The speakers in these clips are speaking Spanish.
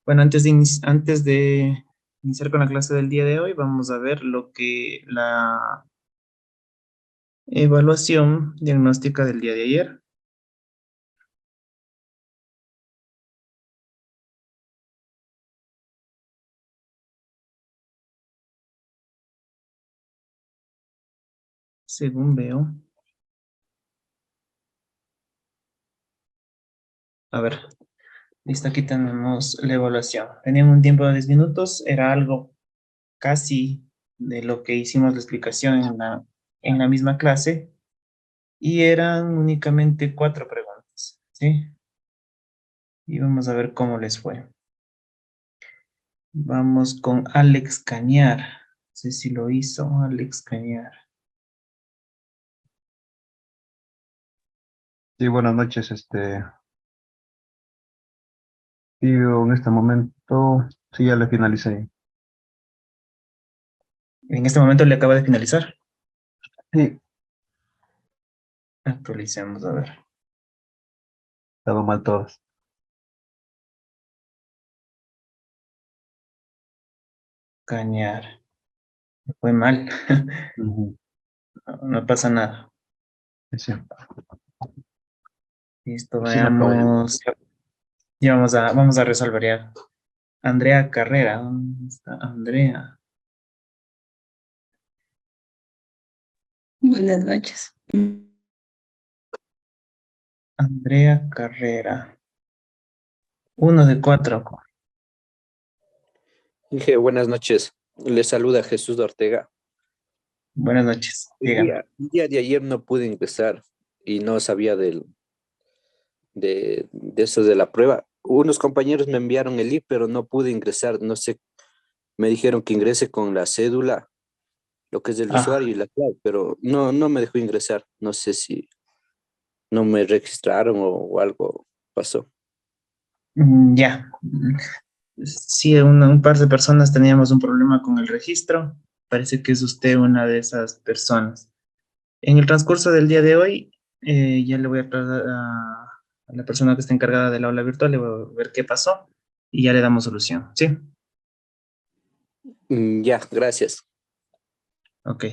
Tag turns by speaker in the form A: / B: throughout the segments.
A: Bueno, antes de iniciar con la clase del día de hoy, vamos a ver lo que la evaluación diagnóstica del día de ayer. Según veo. A ver, listo, aquí tenemos la evaluación. Tenían un tiempo de 10 minutos, era algo casi de lo que hicimos la explicación en la misma clase, y eran únicamente 4 preguntas, ¿sí? Y vamos a ver cómo les fue. Vamos con Alex Cañar. No sé si lo hizo Alex Cañar.
B: Sí, buenas noches. Yo en este momento, sí, ya le finalicé.
A: En este momento le acaba de finalizar.
B: Sí,
A: Actualicemos, a ver.
B: estaba mal todas.
A: Cañar. Fue mal.
B: Ujú.
A: No, no pasa nada.
B: Sí,
A: Listo,
B: sí me acabo de llamar.
A: veamos. Ya vamos a resolver ya. Andrea Carrera. ¿Dónde está Andrea?
C: Buenas noches.
A: Andrea Carrera. 1 de 4.
D: Dije, buenas noches. Le saluda Jesús de Ortega.
A: Buenas noches. Dígame.
D: El día de ayer no pude ingresar y no sabía de eso de la prueba. Unos compañeros me enviaron el link, pero no pude ingresar. No sé, me dijeron que ingrese con la cédula, lo que es del
A: Ah,
D: usuario y la clave, pero no me dejó ingresar. No sé si no me registraron o algo pasó.
A: ya. Sí, un par de personas teníamos un problema con el registro. Parece que es usted una de esas personas. En el transcurso del día de hoy, ya le voy a trasladar a la persona que está encargada del aula virtual, le voy a ver qué pasó y ya le damos solución. ¿Sí?
D: Ya, gracias.
A: Ok.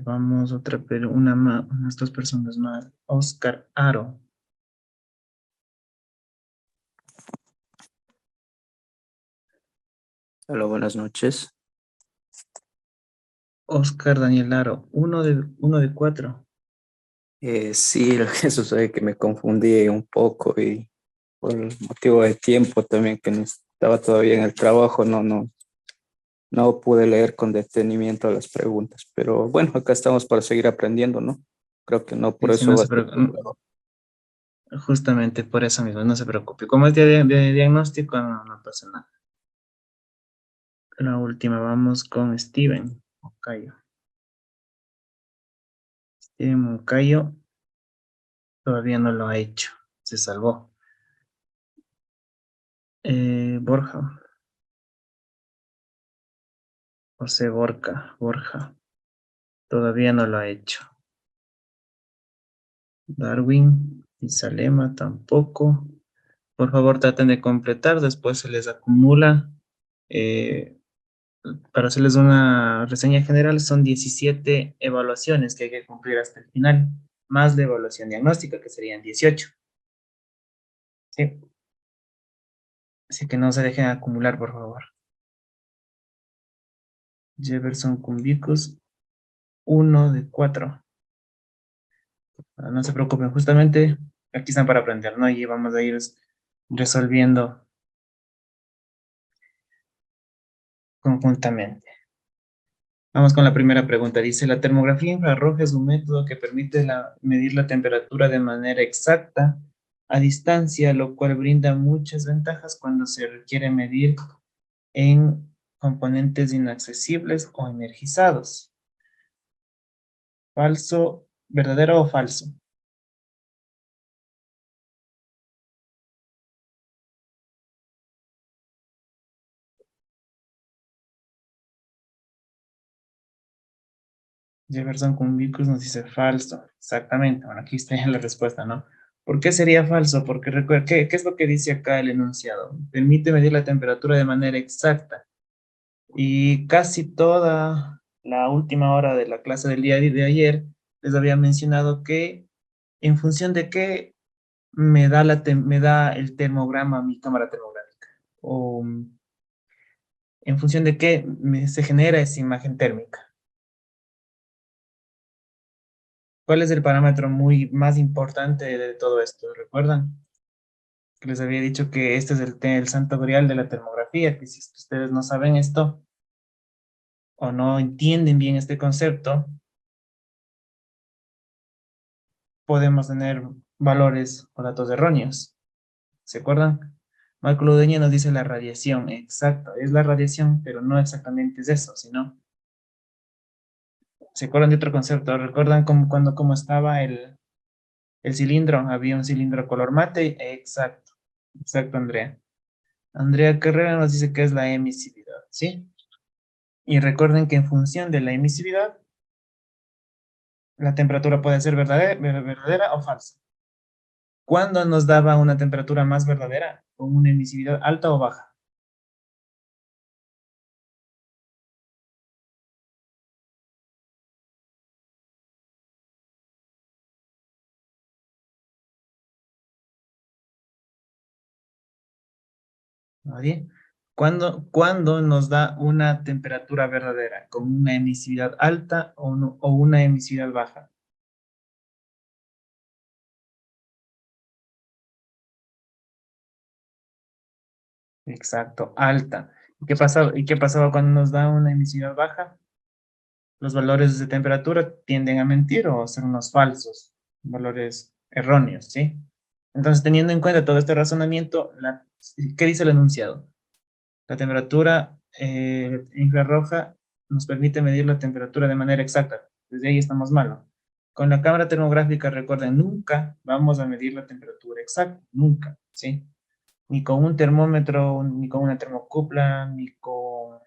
A: Vamos otra, pero unas 2 personas más. Oscar Aro.
E: Hola, buenas noches.
A: Oscar Daniel Aro. 1 de 4.
E: Sí, lo que sucede es que me confundí un poco y por el motivo de tiempo también que no estaba todavía en el trabajo, no pude leer con detenimiento las preguntas. Pero bueno, acá estamos para seguir aprendiendo, ¿no? Creo que no por
A: Sí, sí,
E: eso
A: no
E: va a
A: se
E: ser
A: preocupe.
E: complicado.
A: Justamente por eso mismo, no se preocupe. Como es día de diagnóstico, no pasa nada. La última, vamos con Steven Moncayo. Steven Moncayo todavía no lo ha hecho. Se salvó. Borja. José Borja. Todavía no lo ha hecho. Darwin y Salema tampoco. Por favor, traten de completar. Después se les acumula. eh, para hacerles una reseña general, son 17 evaluaciones que hay que cumplir hasta el final, más la evaluación diagnóstica, que serían 18. ¿Sí? Así que no se dejen acumular, por favor. Jefferson Cumbicus, 1 de 4. No se preocupen, justamente aquí están para aprender, ¿no? Y vamos a ir resolviendo conjuntamente. Vamos con la primera pregunta. Dice, la termografía infrarroja es un método que permite medir la temperatura de manera exacta a distancia, lo cual brinda muchas ventajas cuando se requiere medir en componentes inaccesibles o energizados. ¿Falso, verdadero o falso? Jefferson Cumbicus nos dice falso. Exactamente. Bueno, aquí está ya la respuesta, ¿no? ¿Por qué sería falso? Porque recuerda, ¿qué es lo que dice acá el enunciado? Permite medir la temperatura de manera exacta. Y casi toda la última hora de la clase del día de ayer les había mencionado que en función de qué me da el termograma, mi cámara termográfica. O en función de qué se genera esa imagen térmica. ¿Cuál es el parámetro más importante de todo esto? ¿Recuerdan? Que les había dicho que este es el santo grial de la termografía, que si ustedes no saben esto o no entienden bien este concepto, podemos tener valores o datos erróneos. ¿Se acuerdan? Marco Ludeña nos dice la radiación, exacto, es la radiación, pero no exactamente es eso, sino, ¿se acuerdan de otro concepto? ¿Recuerdan cómo estaba el cilindro? Había un cilindro color mate, exacto, exacto, Andrea. Andrea Carrera nos dice que es la emisividad, ¿sí? Y recuerden que en función de la emisividad, la temperatura puede ser verdadera o falsa. ¿Cuándo nos daba una temperatura más verdadera? ¿Con una emisividad alta o baja? ¿Nadie? ¿Cuándo nos da una temperatura verdadera? ¿Con una emisividad alta o una emisividad baja? Exacto, alta. ¿Y qué pasaba cuando nos da una emisividad baja? Los valores de temperatura tienden a mentir o a ser unos falsos, valores erróneos, ¿sí? Entonces, teniendo en cuenta todo este razonamiento, ¿qué dice el enunciado? La temperatura infrarroja nos permite medir la temperatura de manera exacta. Desde ahí estamos mal. Con la cámara termográfica, recuerden, nunca vamos a medir la temperatura exacta, nunca, ¿sí? Ni con un termómetro, ni con una termocupla, ni con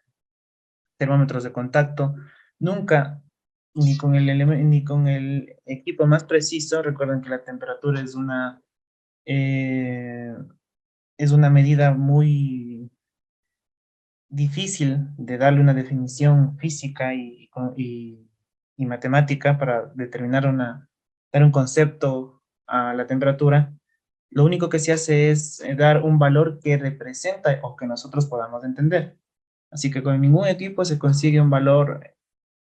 A: termómetros de contacto, nunca, ni con el equipo más preciso. Recuerden que la temperatura eh, es una medida muy difícil de darle una definición física y matemática para dar un concepto a la temperatura. Lo único que se hace es dar un valor que representa o que nosotros podamos entender. Así que con ningún equipo se consigue un valor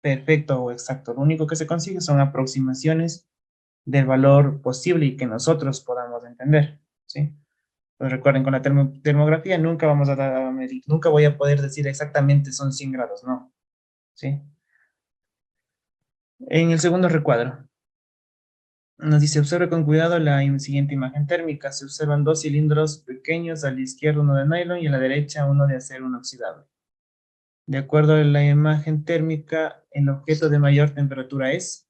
A: perfecto o exacto. Lo único que se consigue son aproximaciones del valor posible y que nosotros podamos entender, ¿sí? Pues recuerden, con la termografía nunca vamos a medir, nunca voy a poder decir exactamente son 100 grados, no, ¿sí? En el segundo recuadro, nos dice, observe con cuidado la siguiente imagen térmica. Se observan dos cilindros pequeños, a la izquierda uno de nylon y a la derecha uno de acero inoxidable. De acuerdo a la imagen térmica, el objeto de mayor temperatura es...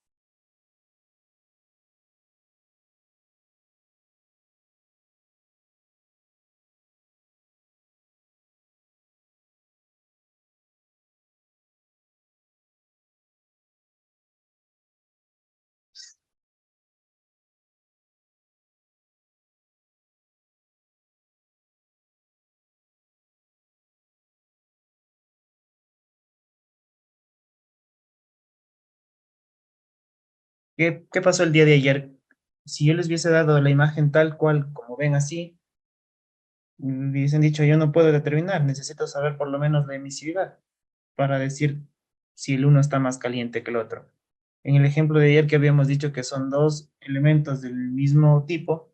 A: ¿Qué pasó el día de ayer? Si yo les hubiese dado la imagen tal cual, como ven así, hubiesen dicho, yo no puedo determinar, necesito saber por lo menos la emisividad para decir si el uno está más caliente que el otro. En el ejemplo de ayer que habíamos dicho que son dos elementos del mismo tipo,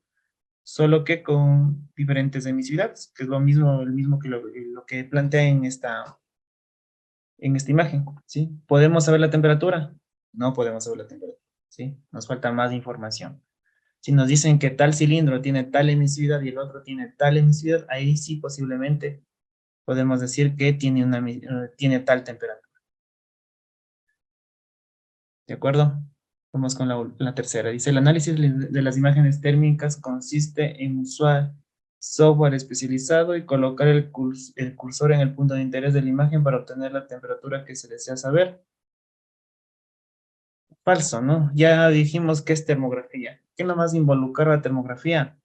A: solo que con diferentes emisividades, que es lo mismo, el mismo que lo que plantea en esta imagen, ¿sí? ¿Podemos saber la temperatura? No podemos saber la temperatura, ¿sí? Nos falta más información. Si nos dicen que tal cilindro tiene tal emisividad y el otro tiene tal emisividad, ahí sí posiblemente podemos decir que tiene tal temperatura. ¿De acuerdo? Vamos con la tercera. Dice, el análisis de las imágenes térmicas consiste en usar software especializado y colocar el cursor en el punto de interés de la imagen para obtener la temperatura que se desea saber. Falso, ¿no? Ya dijimos que es termografía. ¿Qué nomás involucraba la termografía?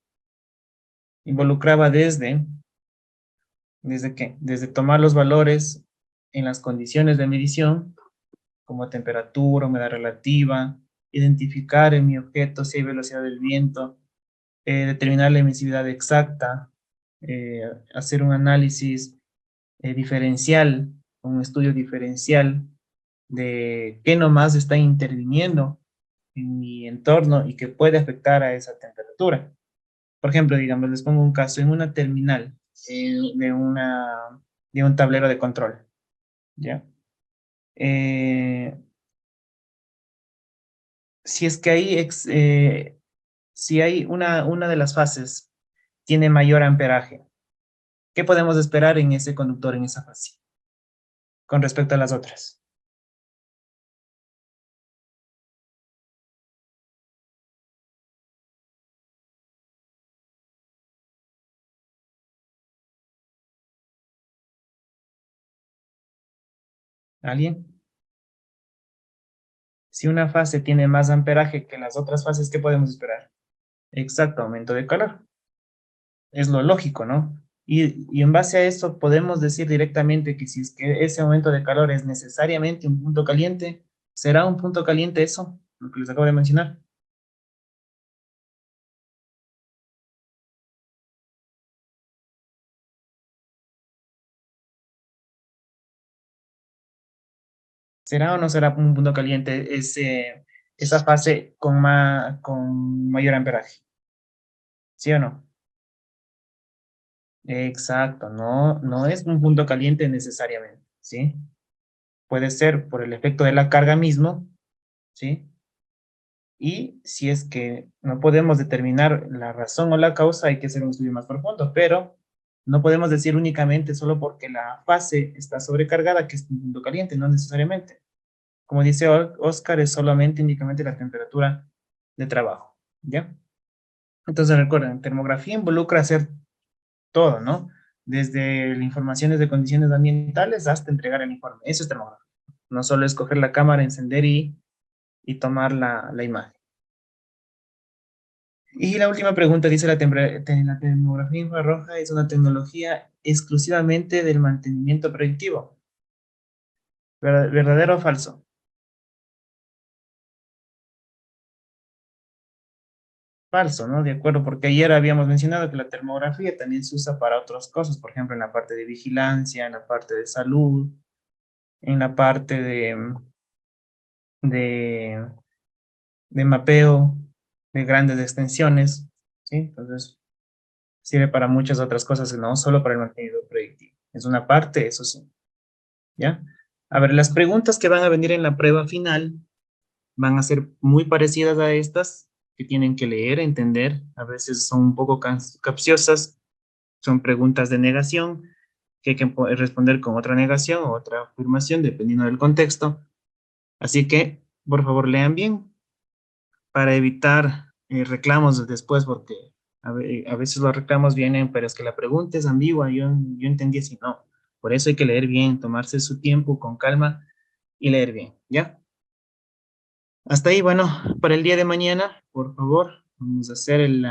A: Involucraba ¿desde qué? Desde tomar los valores en las condiciones de medición, como temperatura, humedad relativa, identificar en mi objeto si hay velocidad del viento, determinar la emisividad exacta, hacer un análisis diferencial, un estudio diferencial de qué nomás está interviniendo en mi entorno y que puede afectar a esa temperatura. Por ejemplo, digamos, les pongo un caso en una terminal de un tablero de control, ¿ya? Eh, si es que si hay una de las fases tiene mayor amperaje, ¿qué podemos esperar en ese conductor, en esa fase, con respecto a las otras? ¿Alguien? Si una fase tiene más amperaje que las otras fases, ¿qué podemos esperar? Exacto, aumento de calor. Es lo lógico, ¿no? Y en base a eso podemos decir directamente que si es que ese aumento de calor es necesariamente un punto caliente, ¿será un punto caliente eso? Lo que les acabo de mencionar. ¿Será o no será un punto caliente esa fase con mayor amperaje? ¿Sí o no? Exacto, no, no es un punto caliente necesariamente, ¿sí? Puede ser por el efecto de la carga mismo, ¿sí? Y si es que no podemos determinar la razón o la causa, hay que hacer un estudio más profundo, pero no podemos decir únicamente solo porque la fase está sobrecargada que es un punto caliente, no necesariamente. Como dice Oscar, es solamente únicamente la temperatura de trabajo, ¿ya? Entonces recuerden, termografía involucra hacer todo, ¿no? Desde la informaciones de condiciones ambientales hasta entregar el informe. Eso es termografía. No solo es coger la cámara, encender y tomar la imagen. Y la última pregunta dice, la termografía infrarroja es una tecnología exclusivamente del mantenimiento predictivo. ¿Verdadero o falso? Falso, ¿no? De acuerdo, porque ayer habíamos mencionado que la termografía también se usa para otras cosas, por ejemplo, en la parte de vigilancia, en la parte de salud, en la parte de, de mapeo de grandes extensiones, ¿sí? Entonces, sirve para muchas otras cosas, no solo para el mantenimiento predictivo. Es una parte, eso sí. ¿Ya? A ver, las preguntas que van a venir en la prueba final van a ser muy parecidas a estas que tienen que leer, entender. A veces son un poco capciosas, son preguntas de negación que hay que responder con otra negación o otra afirmación, dependiendo del contexto. Así que, por favor, lean bien para evitar reclamos después, porque a veces los reclamos vienen, pero es que la pregunta es ambigua, yo entendí así, no. Por eso hay que leer bien, tomarse su tiempo con calma y leer bien, ¿ya? Hasta ahí, bueno, para el día de mañana, por favor, vamos a hacer el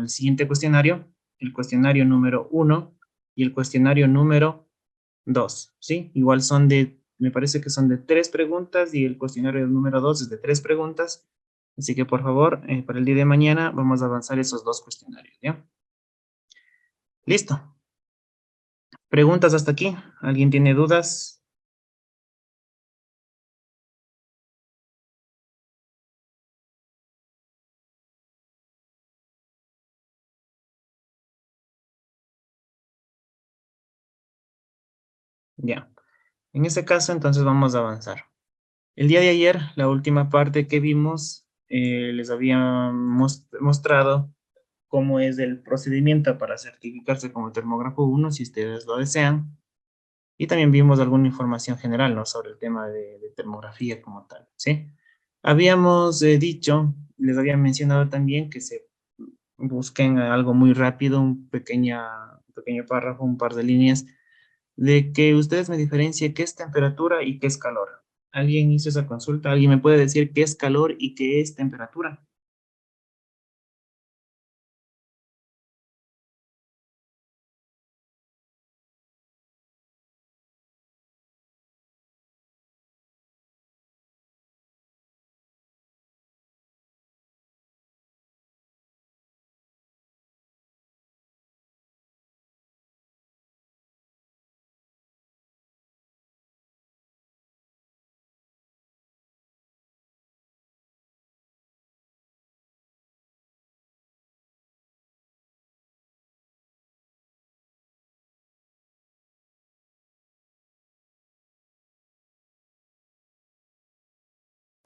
A: siguiente cuestionario, el cuestionario número 1 y el cuestionario número 2, ¿sí? Igual me parece que son de 3 preguntas y el cuestionario número 2 es de 3 preguntas. Así que, por favor, para el día de mañana vamos a avanzar esos 2 cuestionarios, ¿ya? Listo. ¿Preguntas hasta aquí? ¿Alguien tiene dudas? Ya. En ese caso, entonces vamos a avanzar. El día de ayer, la última parte que vimos, les había mostrado cómo es el procedimiento para certificarse como termógrafo 1, si ustedes lo desean. Y también vimos alguna información general, ¿no? Sobre el tema de termografía como tal, ¿sí? Habíamos dicho, les había mencionado también que se busquen algo muy rápido, un pequeño párrafo, un par de líneas, de que ustedes me diferencien qué es temperatura y qué es calor. ¿Alguien hizo esa consulta? ¿Alguien me puede decir qué es calor y qué es temperatura?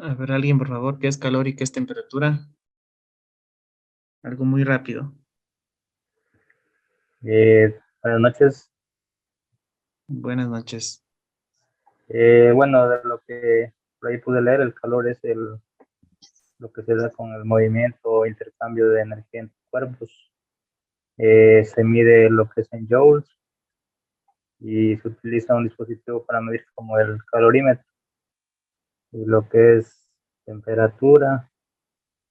A: A ver, alguien, por favor, ¿qué es calor y qué es temperatura? Algo muy rápido.
C: Buenas noches.
A: Buenas noches.
C: Bueno, de lo que por ahí pude leer, el calor es lo que se da con el movimiento o intercambio de energía entre cuerpos. Se mide lo que es en joules y se utiliza un dispositivo para medir como el calorímetro. Y lo que es temperatura,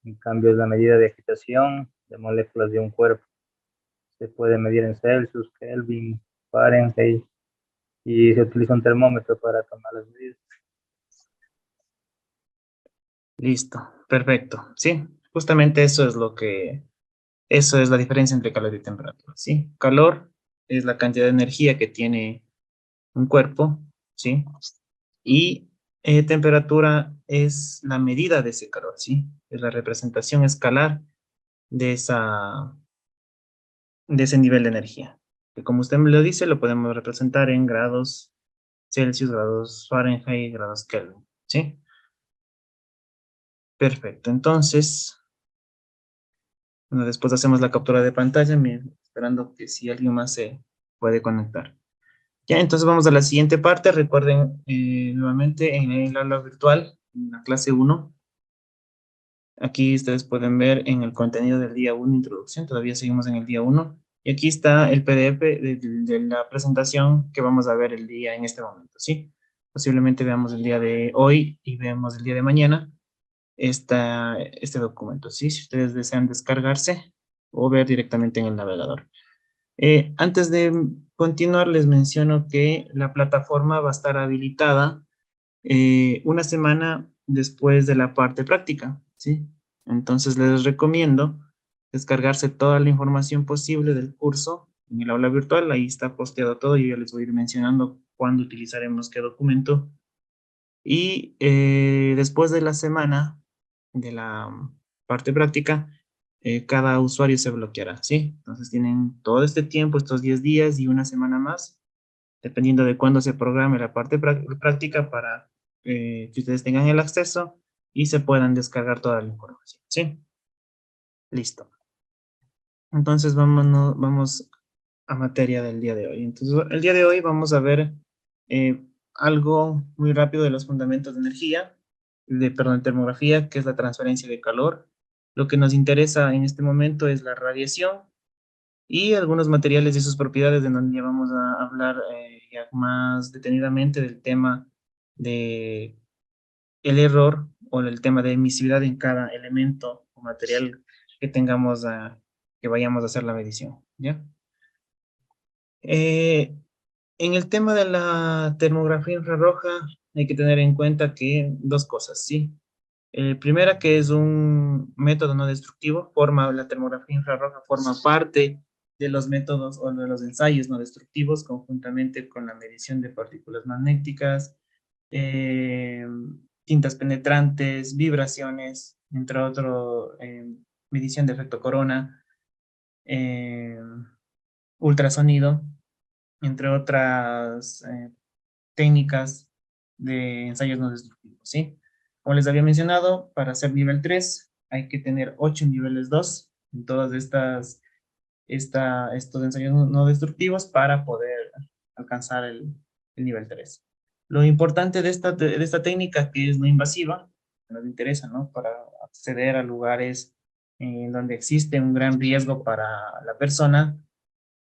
C: en cambio, es la medida de agitación de moléculas de un cuerpo. Se puede medir en Celsius, Kelvin, Fahrenheit y se utiliza un termómetro para tomar las medidas.
A: Listo, perfecto. Sí, justamente eso es eso es la diferencia entre calor y temperatura, ¿sí? Calor es la cantidad de energía que tiene un cuerpo, ¿sí? Y temperatura es la medida de ese calor, ¿sí? Es la representación escalar de de ese nivel de energía. Que como usted me lo dice, lo podemos representar en grados Celsius, grados Fahrenheit, grados Kelvin, ¿sí? Perfecto. Entonces, bueno, después hacemos la captura de pantalla, esperando que si alguien más se puede conectar. Ya, entonces vamos a la siguiente parte. Recuerden, nuevamente en el aula virtual, en la clase 1, aquí ustedes pueden ver en el contenido del día 1, introducción, todavía seguimos en el día 1. Y aquí está el PDF de la presentación que vamos a ver el día en este momento, ¿sí? Posiblemente veamos el día de hoy y veamos el día de mañana este documento, ¿sí? Si ustedes desean descargarse o ver directamente en el navegador. Antes de continuar, les menciono que la plataforma va a estar habilitada una semana después de la parte práctica, ¿sí? Entonces les recomiendo descargarse toda la información posible del curso en el aula virtual. Ahí está posteado todo y yo les voy a ir mencionando cuándo utilizaremos qué documento. Y después de la semana de la parte práctica, cada usuario se bloqueará, ¿sí? Entonces tienen todo este tiempo, estos 10 días y una semana más, dependiendo de cuándo se programe la parte práctica para que ustedes tengan el acceso y se puedan descargar toda la información, ¿sí? Listo. Entonces vamos a materia del día de hoy. Entonces, el día de hoy vamos a ver eh, algo muy rápido de los fundamentos de energía, perdón, termografía, que es la transferencia de calor. Lo que nos interesa en este momento es la radiación y algunos materiales y sus propiedades, en donde ya vamos a hablar ya más detenidamente del tema de el error o el tema de emisividad en cada elemento o material que tengamos que vayamos a hacer la medición, ¿ya? En el tema de la termografía infrarroja hay que tener en cuenta que dos cosas, ¿sí? Primera, que es un método no destructivo, la termografía infrarroja forma parte de los métodos o de los ensayos no destructivos, conjuntamente con la medición de partículas magnéticas, eh, tintas penetrantes, vibraciones, entre otros, medición de efecto corona, eh, ultrasonido, entre otras técnicas de ensayos no destructivos, ¿sí? Como les había mencionado, para hacer nivel 3 hay que tener 8 niveles 2 en todas estos ensayos no destructivos para poder alcanzar el nivel 3. Lo importante de esta técnica, que es no invasiva, que nos interesa, ¿no? Para acceder a lugares en donde existe un gran riesgo para la persona,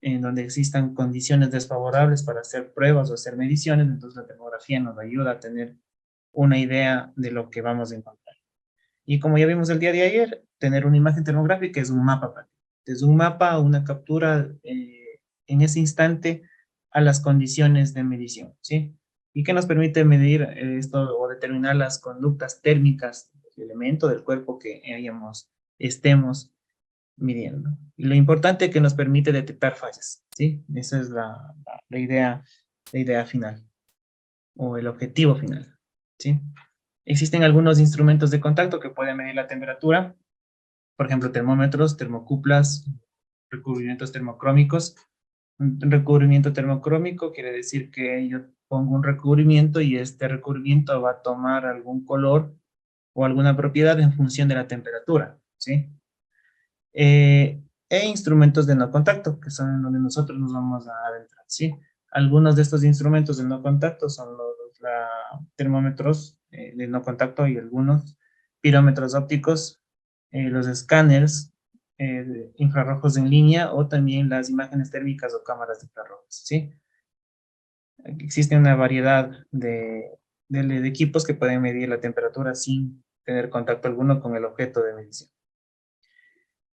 A: en donde existan condiciones desfavorables para hacer pruebas o hacer mediciones, entonces la termografía nos ayuda a tener una idea de lo que vamos a encontrar. Y como ya vimos el día de ayer, tener una imagen termográfica es un mapa práctico. Es un mapa, una captura en ese instante a las condiciones de medición, ¿sí? Y que nos permite medir esto o determinar las conductas térmicas del elemento del cuerpo que estemos midiendo. Y lo importante es que nos permite detectar fallas, ¿sí? Esa es la idea final o el objetivo final, ¿sí? Existen algunos instrumentos de contacto que pueden medir la temperatura, por ejemplo, termómetros, termocuplas, recubrimientos termocrómicos. Un recubrimiento termocrómico quiere decir que yo pongo un recubrimiento y este recubrimiento va a tomar algún color o alguna propiedad en función de la temperatura, ¿sí? E instrumentos de no contacto, que son en donde nosotros nos vamos a adentrar, ¿sí? Algunos de estos instrumentos de no contacto son los termómetros de no contacto y algunos pirómetros ópticos, los escáneres infrarrojos en línea o también las imágenes térmicas o cámaras de infrarrojos, ¿sí? Existe una variedad de equipos que pueden medir la temperatura sin tener contacto alguno con el objeto de medición.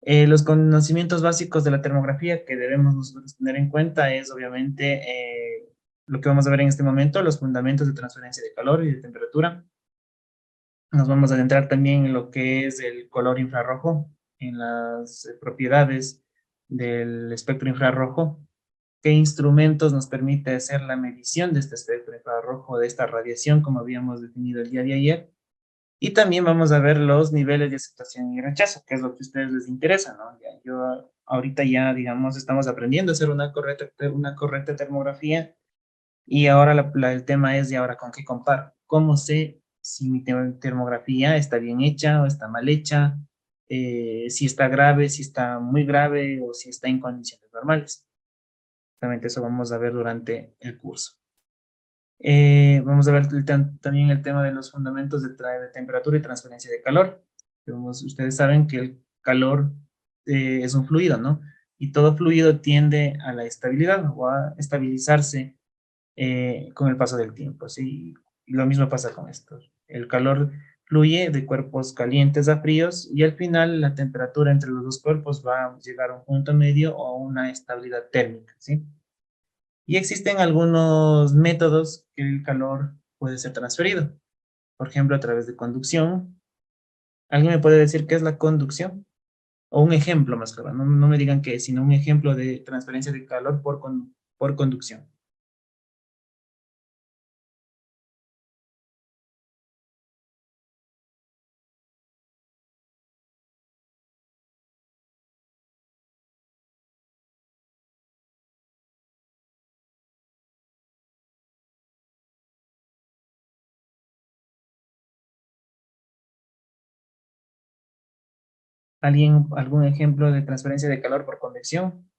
A: Los conocimientos básicos de la termografía que debemos nosotros tener en cuenta es obviamente lo que vamos a ver en este momento, los fundamentos de transferencia de calor y de temperatura. Nos vamos a adentrar también en lo que es el color infrarrojo, en las propiedades del espectro infrarrojo, qué instrumentos nos permite hacer la medición de este espectro infrarrojo, de esta radiación, como habíamos definido el día de ayer. Y también vamos a ver los niveles de aceptación y rechazo, que es lo que a ustedes les interesa, ¿no? Yo ahorita ya, digamos, estamos aprendiendo a hacer una correcta termografía y ahora el tema es, ¿y ahora con qué comparo? ¿Cómo sé si mi termografía está bien hecha o está mal hecha? Si está grave, si está muy grave o si está en condiciones normales. Realmente eso vamos a ver durante el curso. Vamos a ver también el tema de los fundamentos de temperatura y transferencia de calor. Ustedes saben que el calor es un fluido, ¿no? Y todo fluido tiende a la estabilidad o a estabilizarse con el paso del tiempo, ¿sí? Y lo mismo pasa con esto. El calor fluye de cuerpos calientes a fríos y al final la temperatura entre los dos cuerpos va a llegar a un punto medio o a una estabilidad térmica, ¿sí? Y existen algunos métodos que el calor puede ser transferido. Por ejemplo, a través de conducción. ¿Alguien me puede decir qué es la conducción? O un ejemplo más claro. No me digan qué es, sino un ejemplo de transferencia de calor por conducción. ¿Algún ejemplo de transferencia de calor por convección?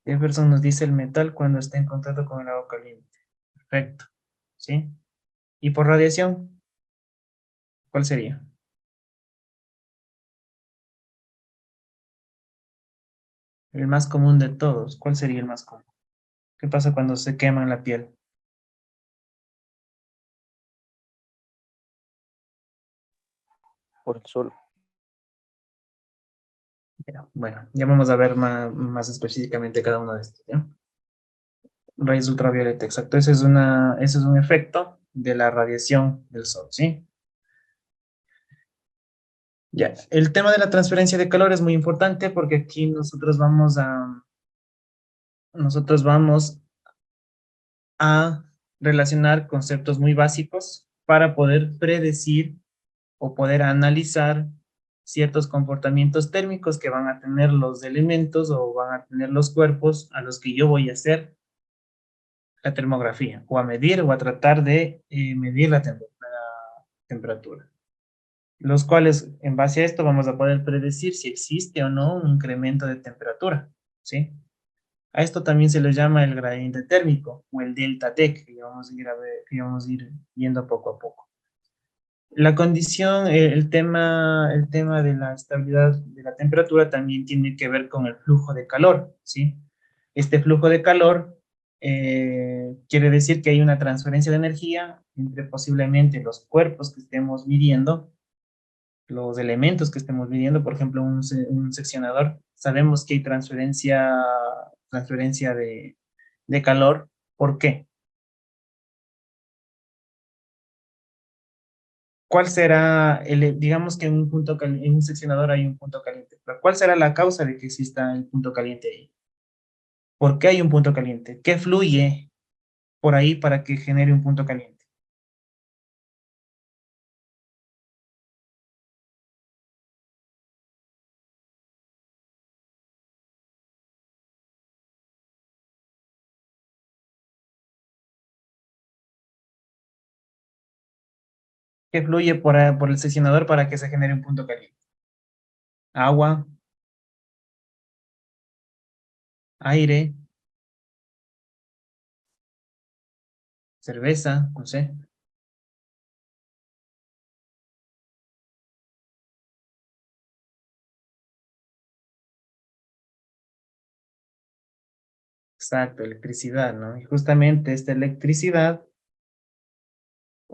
A: Jefferson nos dice el metal cuando está en contacto con el agua caliente. Perfecto. ¿Sí? ¿Y por radiación? ¿Cuál sería? El más común de todos. ¿Cuál sería el más común? ¿Qué pasa cuando se quema en la piel?
D: Por el sol.
A: Bueno, ya vamos a ver más específicamente cada uno de estos, ¿ya? Rayos ultravioleta, exacto. Ese es un efecto de la radiación del sol, ¿sí? Ya, el tema de la transferencia de calor es muy importante porque aquí nosotros vamos a relacionar conceptos muy básicos para poder predecir o poder analizar ciertos comportamientos térmicos que van a tener los elementos o van a tener los cuerpos a los que yo voy a hacer la termografía, o a medir o a tratar de medir la temperatura. Los cuales, en base a esto, vamos a poder predecir si existe o no un incremento de temperatura, ¿sí? A esto también se le llama el gradiente térmico o el delta T, que vamos a ir viendo poco a poco. La condición, el tema de la estabilidad de la temperatura también tiene que ver con el flujo de calor, ¿sí? Este flujo de calor quiere decir que hay una transferencia de energía entre posiblemente los cuerpos que estemos midiendo, los elementos que estemos midiendo, por ejemplo, un seccionador, sabemos que hay transferencia de calor. ¿Por qué? ¿Cuál será digamos que en un en un seccionador hay un punto caliente, pero ¿cuál será la causa de que exista el punto caliente ahí? ¿Por qué hay un punto caliente? ¿Qué fluye por ahí para que genere un punto caliente? ¿Qué fluye por el seccionador para que se genere un punto caliente? Agua, aire, cerveza, no sé. Exacto, electricidad, ¿no? Y justamente esta electricidad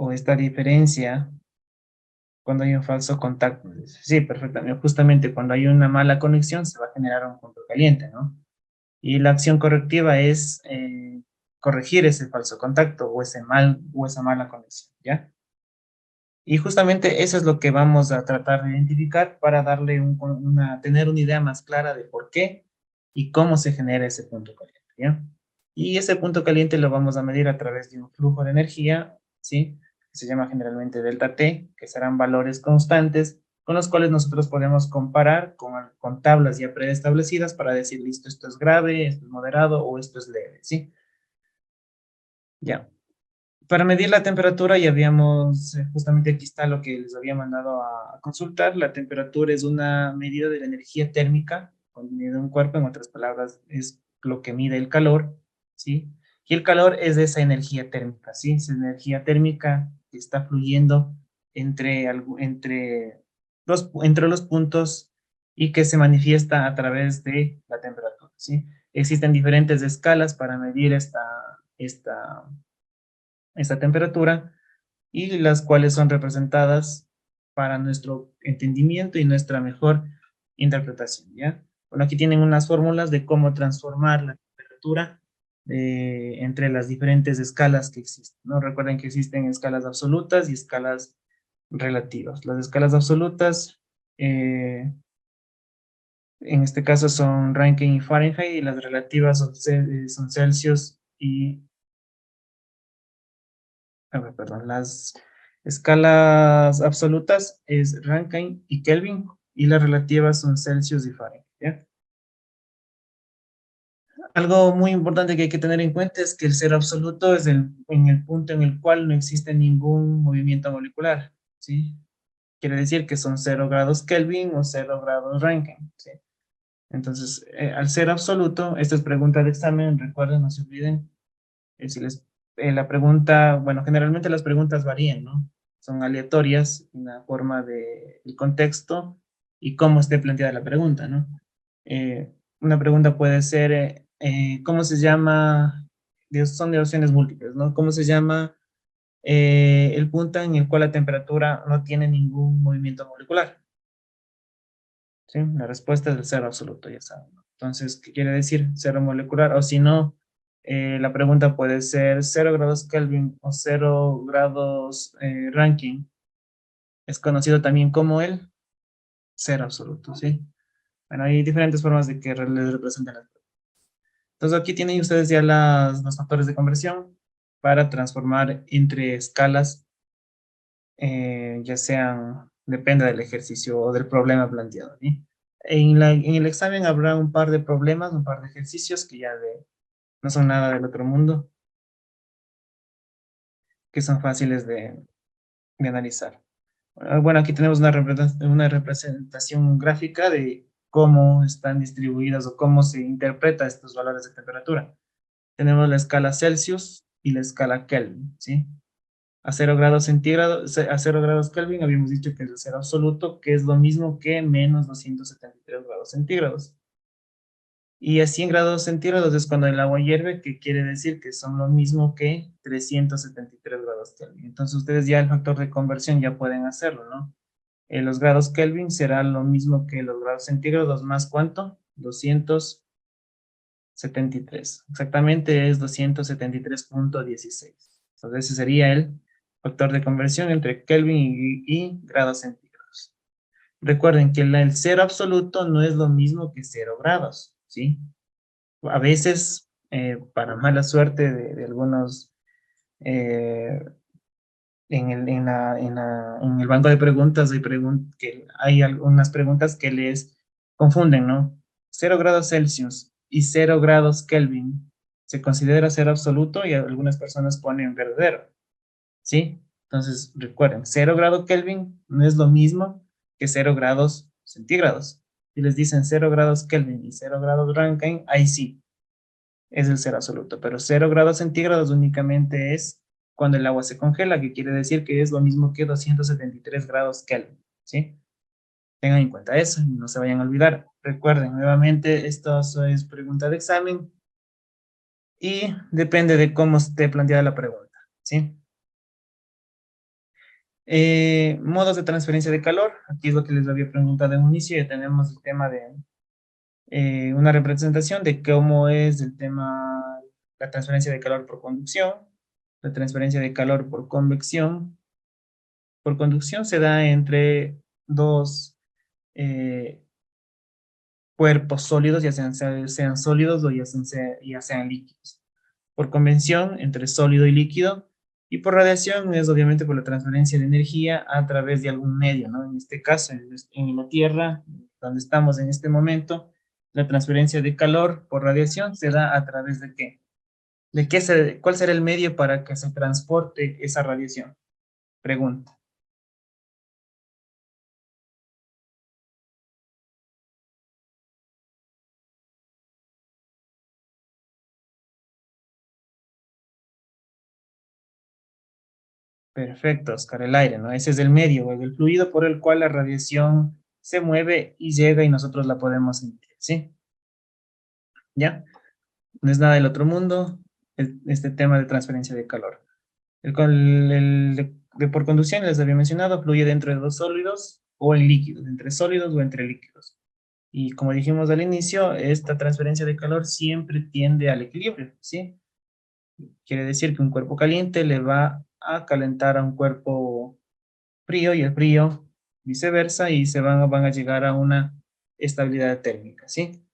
A: o esta diferencia cuando hay un falso contacto. Sí, perfectamente. Justamente cuando hay una mala conexión se va a generar un punto caliente, ¿no? Y la acción correctiva es corregir ese falso contacto o o esa mala conexión, ¿ya? Y justamente eso es lo que vamos a tratar de identificar para darle tener una idea más clara de por qué y cómo se genera ese punto caliente, ¿ya? Y ese punto caliente lo vamos a medir a través de un flujo de energía, ¿sí? Que se llama generalmente delta T, que serán valores constantes con los cuales nosotros podemos comparar con tablas ya preestablecidas para decir, listo, esto es grave, esto es moderado o esto es leve, ¿sí? Ya. Para medir la temperatura, ya habíamos, justamente aquí está lo que les había mandado a consultar. La temperatura es una medida de la energía térmica contenida en un cuerpo, en otras palabras, es lo que mide el calor, ¿sí? Y el calor es de esa energía térmica, ¿sí? Esa energía térmica que está fluyendo entre los puntos y que se manifiesta a través de la temperatura, ¿sí? Existen diferentes escalas para medir esta temperatura y las cuales son representadas para nuestro entendimiento y nuestra mejor interpretación, ¿ya? Bueno, aquí tienen unas fórmulas de cómo transformar la temperatura entre las diferentes escalas que existen, ¿no? Recuerden que existen escalas absolutas y escalas relativas. Las escalas absolutas, en este caso son Rankine y Fahrenheit, y las relativas son Celsius y perdón, las escalas absolutas es Rankine y Kelvin y las relativas son Celsius y Fahrenheit, ¿ya? Algo muy importante que hay que tener en cuenta es que el cero absoluto es en el punto en el cual no existe ningún movimiento molecular, ¿sí? Quiere decir que son 0 grados Kelvin o 0 grados Rankine, ¿sí? Entonces, al ser absoluto, esta es pregunta de examen, recuerden, no se olviden, si la pregunta, bueno, generalmente las preguntas varían, ¿no? Son aleatorias en la forma de el contexto y cómo esté planteada la pregunta, ¿no? Una pregunta puede ser, ¿cómo se llama? Son de opciones múltiples, ¿no? ¿Cómo se llama el punto en el cual la temperatura no tiene ningún movimiento molecular? ¿Sí? La respuesta es el cero absoluto, ya saben, ¿no? Entonces, ¿qué quiere decir? Cero molecular, o si no, la pregunta puede ser 0 grados Kelvin o 0 grados Rankine. Es conocido también como el cero absoluto, ¿sí? Bueno, hay diferentes formas de que les representen las preguntas. Entonces, aquí tienen ustedes ya los factores de conversión para transformar entre escalas, ya sean, depende del ejercicio o del problema planteado, ¿sí? En el examen habrá un par de problemas, un par de ejercicios que no son nada del otro mundo, que son fáciles de analizar. Bueno, aquí tenemos una representación gráfica de cómo están distribuidas o cómo se interpreta estos valores de temperatura. Tenemos la escala Celsius y la escala Kelvin, ¿sí? A 0 grados centígrados, a 0 grados Kelvin, habíamos dicho que es el cero absoluto, que es lo mismo que menos 273 grados centígrados. Y a 100 grados centígrados es cuando el agua hierve, que quiere decir que son lo mismo que 373 grados Kelvin. Entonces ustedes ya el factor de conversión ya pueden hacerlo, ¿no? Los grados Kelvin será lo mismo que los grados centígrados más ¿cuánto? 273. Exactamente es 273.16. Entonces ese sería el factor de conversión entre Kelvin y grados centígrados. Recuerden que el cero absoluto no es lo mismo que 0 grados, ¿sí? A veces, para mala suerte de algunos, en el banco de preguntas hay algunas preguntas que les confunden, ¿no? 0 grados Celsius y 0 grados Kelvin se considera cero absoluto y algunas personas ponen verdadero, ¿sí? Entonces, recuerden, 0 grado Kelvin no es lo mismo que 0 grados centígrados. Si les dicen 0 grados Kelvin y 0 grados Rankine, ahí sí, es el cero absoluto. Pero 0 grados centígrados únicamente es cuando el agua se congela, que quiere decir que es lo mismo que 273 grados Kelvin, ¿sí? Tengan en cuenta eso y no se vayan a olvidar. Recuerden, nuevamente, esto es pregunta de examen y depende de cómo esté planteada la pregunta, ¿sí? Modos de transferencia de calor. Aquí es lo que les había preguntado en un inicio. Ya tenemos el tema de una representación de cómo es el tema, la transferencia de calor por conducción, la transferencia de calor por convección. Por conducción se da entre dos cuerpos sólidos, ya sean sólidos o ya sean líquidos. Por convección, entre sólido y líquido. Y por radiación es obviamente por la transferencia de energía a través de algún medio, ¿no? En este caso, en la Tierra, donde estamos en este momento, la transferencia de calor por radiación se da a través de ¿qué? ¿Cuál será el medio para que se transporte esa radiación? Pregunta. Perfecto, Oscar, el aire, ¿no? Ese es el medio, el fluido por el cual la radiación se mueve y llega y nosotros la podemos sentir, ¿sí? ¿Ya? No es nada del otro mundo este tema de transferencia de calor. Por conducción, les había mencionado, fluye dentro de dos sólidos o en líquidos, entre sólidos o entre líquidos. Y como dijimos al inicio, esta transferencia de calor siempre tiende al equilibrio, ¿sí? Quiere decir que un cuerpo caliente le va a calentar a un cuerpo frío y el frío viceversa y van a llegar a una estabilidad térmica, ¿sí?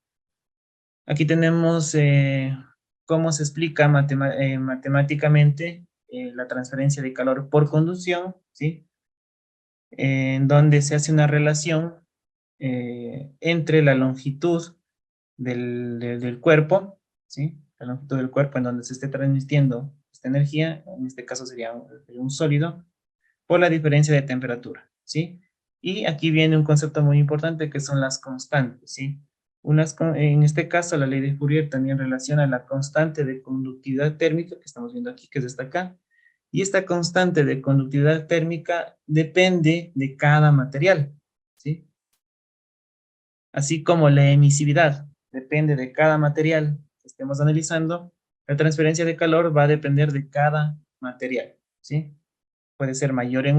A: Aquí tenemos cómo se explica matemáticamente la transferencia de calor por conducción, ¿sí? En donde se hace una relación entre la longitud del cuerpo, ¿sí? La longitud del cuerpo en donde se esté transmitiendo esta energía, en este caso sería un sólido, por la diferencia de temperatura, ¿sí? Y aquí viene un concepto muy importante que son las constantes, ¿sí? En este caso, la ley de Fourier también relaciona la constante de conductividad térmica, que estamos viendo aquí, que es esta acá, y esta constante de conductividad térmica depende de cada material, ¿sí? Así como la emisividad depende de cada material que estemos analizando, la transferencia de calor va a depender de cada material, ¿sí? Puede ser mayor en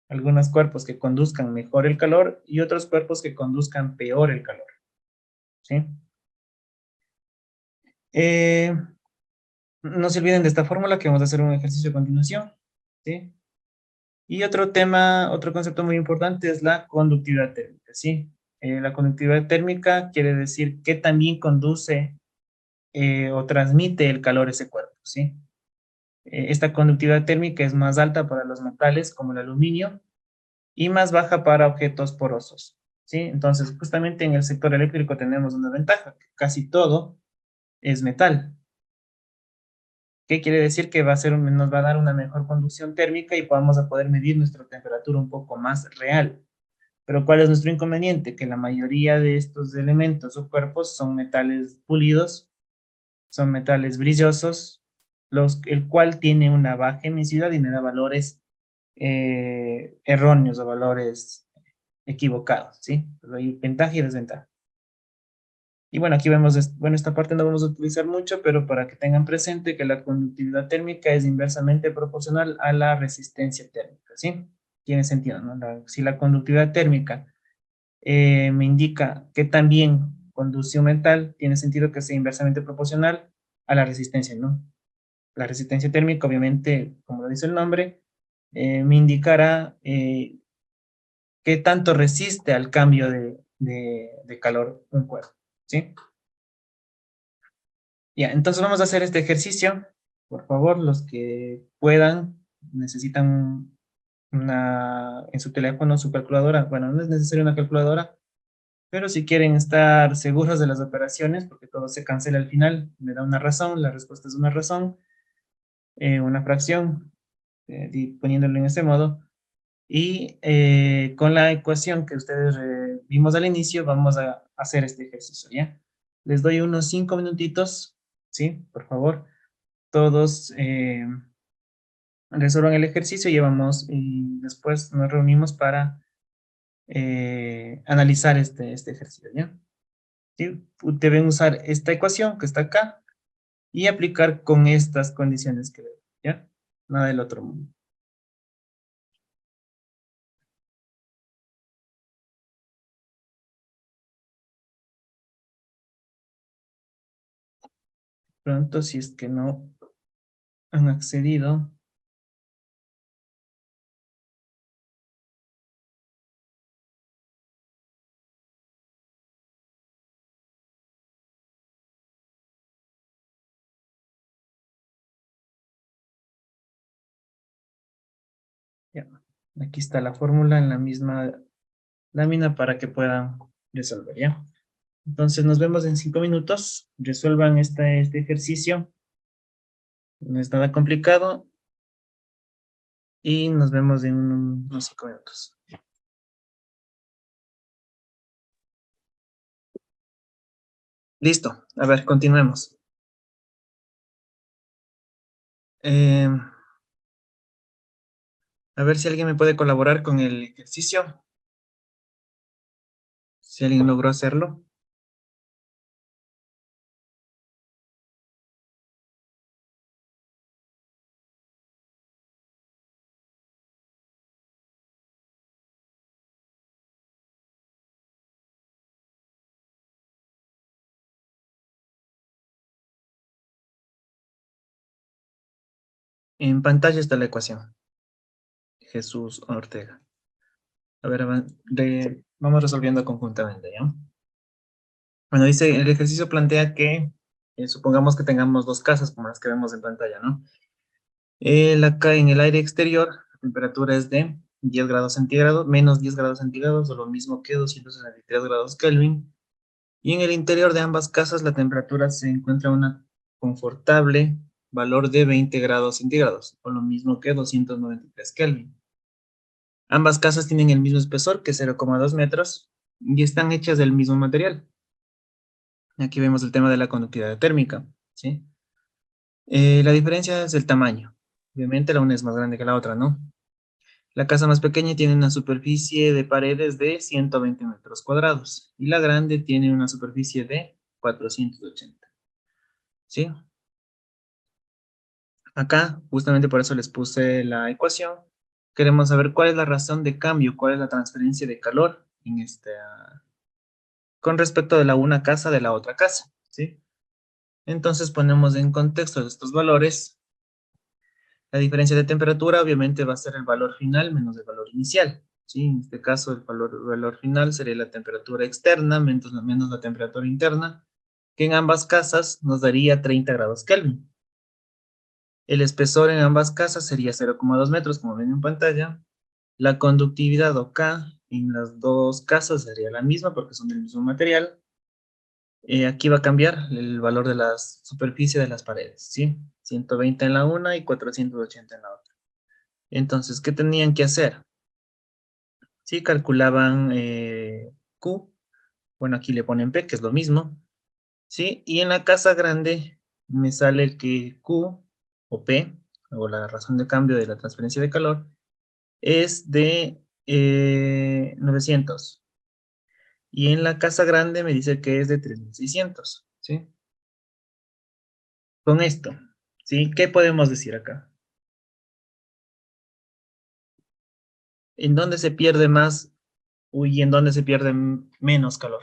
A: algunos cuerpos que conduzcan mejor el calor y otros cuerpos que conduzcan peor el calor, ¿sí? No se olviden de esta fórmula que vamos a hacer un ejercicio a continuación, ¿sí? Y otro concepto muy importante es la conductividad térmica, ¿sí? La conductividad térmica quiere decir que también conduce o transmite el calor a ese cuerpo, ¿sí? Esta conductividad térmica es más alta para los metales como el aluminio y más baja para objetos porosos, ¿sí? Entonces, justamente en el sector eléctrico tenemos una ventaja, que casi todo es metal. ¿Qué quiere decir? Que nos va a dar una mejor conducción térmica y vamos a poder medir nuestra temperatura un poco más real. Pero ¿cuál es nuestro inconveniente? Que la mayoría de estos elementos o cuerpos son metales pulidos, son metales brillosos, el cual tiene una baja emisividad y me da valores erróneos o valores equivocados, ¿sí? Hay ventaja y desventaja. Y bueno, aquí vemos, bueno, esta parte no vamos a utilizar mucho, pero para que tengan presente que la conductividad térmica es inversamente proporcional a la resistencia térmica, ¿sí? Tiene sentido, ¿no? Si la conductividad térmica me indica que también conduce un metal, tiene sentido que sea inversamente proporcional a la resistencia, ¿no? La resistencia térmica, obviamente, como lo dice el nombre, me indicará qué tanto resiste al cambio de calor un cuerpo, ¿sí? Ya, entonces vamos a hacer este ejercicio. Por favor, los que puedan, necesitan en su teléfono, su calculadora. Bueno, no es necesaria una calculadora, pero si quieren estar seguros de las operaciones, porque todo se cancela al final, me da una razón, la respuesta es una razón, una fracción, poniéndolo en ese modo. Y con la ecuación que ustedes vimos al inicio, vamos a hacer este ejercicio, ¿ya? Les doy unos 5 minutitos, ¿sí? Por favor, todos resuelvan el ejercicio y después nos reunimos para analizar este ejercicio, ¿ya? ¿Sí? Deben usar esta ecuación que está acá y aplicar con estas condiciones que veo, ¿ya? Nada del otro mundo. Pronto, si es que no han accedido. Ya. Aquí está la fórmula en la misma lámina para que puedan resolver, ¿ya? Entonces nos vemos en 5 minutos. Resuelvan este ejercicio. No es nada complicado. Y nos vemos en unos 5 minutos. Listo. A ver, continuemos. A ver si alguien me puede colaborar con el ejercicio. Si alguien logró hacerlo. En pantalla está la ecuación. Jesús Ortega. A ver, vamos resolviendo conjuntamente, ¿ya? Bueno, dice, el ejercicio plantea que, supongamos que tengamos dos casas como las que vemos en pantalla, ¿no? Acá en el aire exterior, la temperatura es de 10 grados centígrados, menos 10 grados centígrados, o lo mismo que 263 grados Kelvin. Y en el interior de ambas casas, la temperatura se encuentra a un confortable valor de 20 grados centígrados, o lo mismo que 293 Kelvin. Ambas casas tienen el mismo espesor, que es 0,2 metros, y están hechas del mismo material. Aquí vemos el tema de la conductividad térmica, ¿sí? La diferencia es el tamaño. Obviamente la una es más grande que la otra, ¿no? La casa más pequeña tiene una superficie de paredes de 120 metros cuadrados y la grande tiene una superficie de 480, ¿sí? Acá, justamente por eso les puse la ecuación. Queremos saber cuál es la razón de cambio, cuál es la transferencia de calor con respecto de la una casa de la otra casa, ¿sí? Entonces ponemos en contexto de estos valores. La diferencia de temperatura obviamente va a ser el valor final menos el valor inicial, ¿sí? En este caso el valor final sería la temperatura externa menos la temperatura interna, que en ambas casas nos daría 30 grados Kelvin. El espesor en ambas casas sería 0,2 metros, como ven en pantalla. La conductividad o K en las dos casas sería la misma porque son del mismo material. Aquí va a cambiar el valor de la superficie de las paredes, ¿sí? 120 en la una y 480 en la otra. Entonces, ¿qué tenían que hacer? Sí, calculaban Q, bueno, aquí le ponen P, que es lo mismo, ¿sí? Y en la casa grande me sale que Q, o P, o la razón de cambio de la transferencia de calor, es de 900. Y en la casa grande me dice que es de 3600, ¿sí? Con esto, ¿sí? ¿Qué podemos decir acá? ¿En dónde se pierde más y en dónde se pierde menos calor?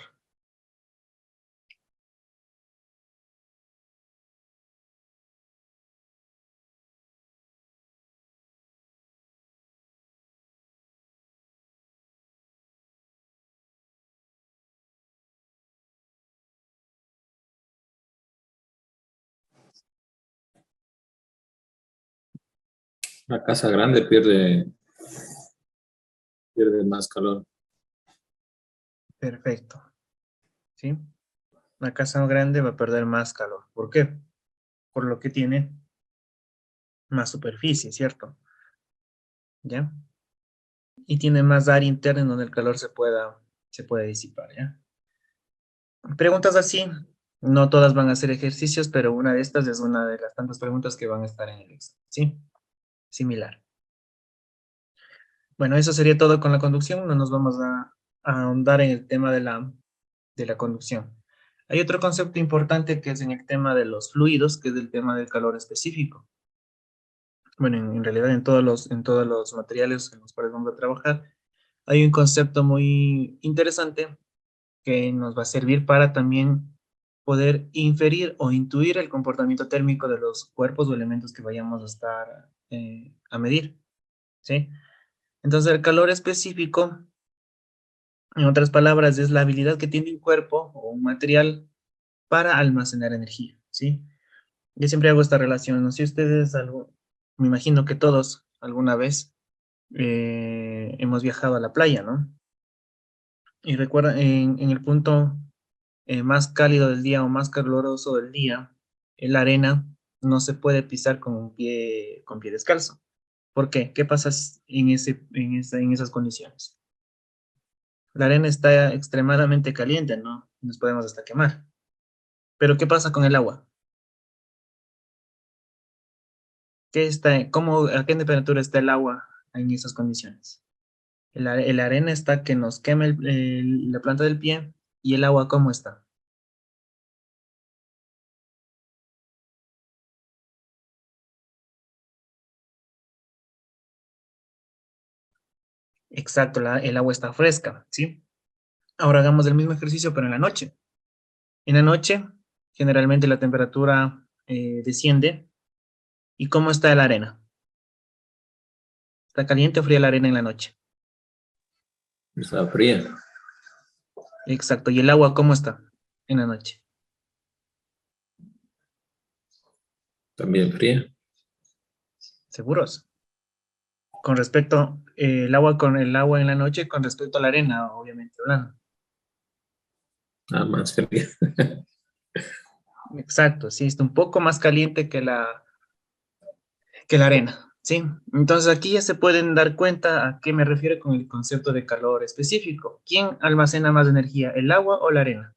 F: La casa grande pierde más calor.
A: Perfecto, ¿sí? La casa grande va a perder más calor. ¿Por qué? Por lo que tiene más superficie, ¿cierto? ¿Ya? Y tiene más área interna en donde el calor se puede disipar, ¿ya? Preguntas así, no todas van a ser ejercicios, pero una de estas es una de las tantas preguntas que van a estar en el examen, ¿sí? Similar. Bueno, eso sería todo con la conducción, no nos vamos a ahondar en el tema de la conducción. Hay otro concepto importante que es en el tema de los fluidos, que es el tema del calor específico. Bueno, en realidad en todos los materiales en los cuales vamos a trabajar, hay un concepto muy interesante que nos va a servir para también poder inferir o intuir el comportamiento térmico de los cuerpos o elementos que vayamos a estar a medir, ¿sí? Entonces, el calor específico, en otras palabras, es la habilidad que tiene un cuerpo o un material para almacenar energía, ¿sí? Yo siempre hago esta relación, no sé si ustedes me imagino que todos alguna vez hemos viajado a la playa, ¿no? Y recuerda, en el punto más cálido del día o más caluroso del día, la arena no se puede pisar con pie descalzo. ¿Por qué? ¿Qué pasa en esas condiciones? La arena está extremadamente caliente, ¿no? Nos podemos hasta quemar. Pero ¿qué pasa con el agua? ¿A qué temperatura está el agua en esas condiciones? La arena está que nos quema la planta del pie y el agua, ¿cómo está? Exacto, el agua está fresca, ¿sí? Ahora hagamos el mismo ejercicio, pero en la noche. En la noche, generalmente la temperatura desciende. ¿Y cómo está la arena? ¿Está caliente o fría la arena en la noche?
F: Está fría.
A: Exacto. ¿Y el agua cómo está en la noche?
F: También fría.
A: ¿Seguros? Con respecto, el agua en la noche con respecto a la arena, obviamente hablando.
F: Nada más fría.
A: Exacto, sí, está un poco más caliente que la arena, ¿sí? Entonces aquí ya se pueden dar cuenta a qué me refiero con el concepto de calor específico. ¿Quién almacena más energía, el agua o la arena?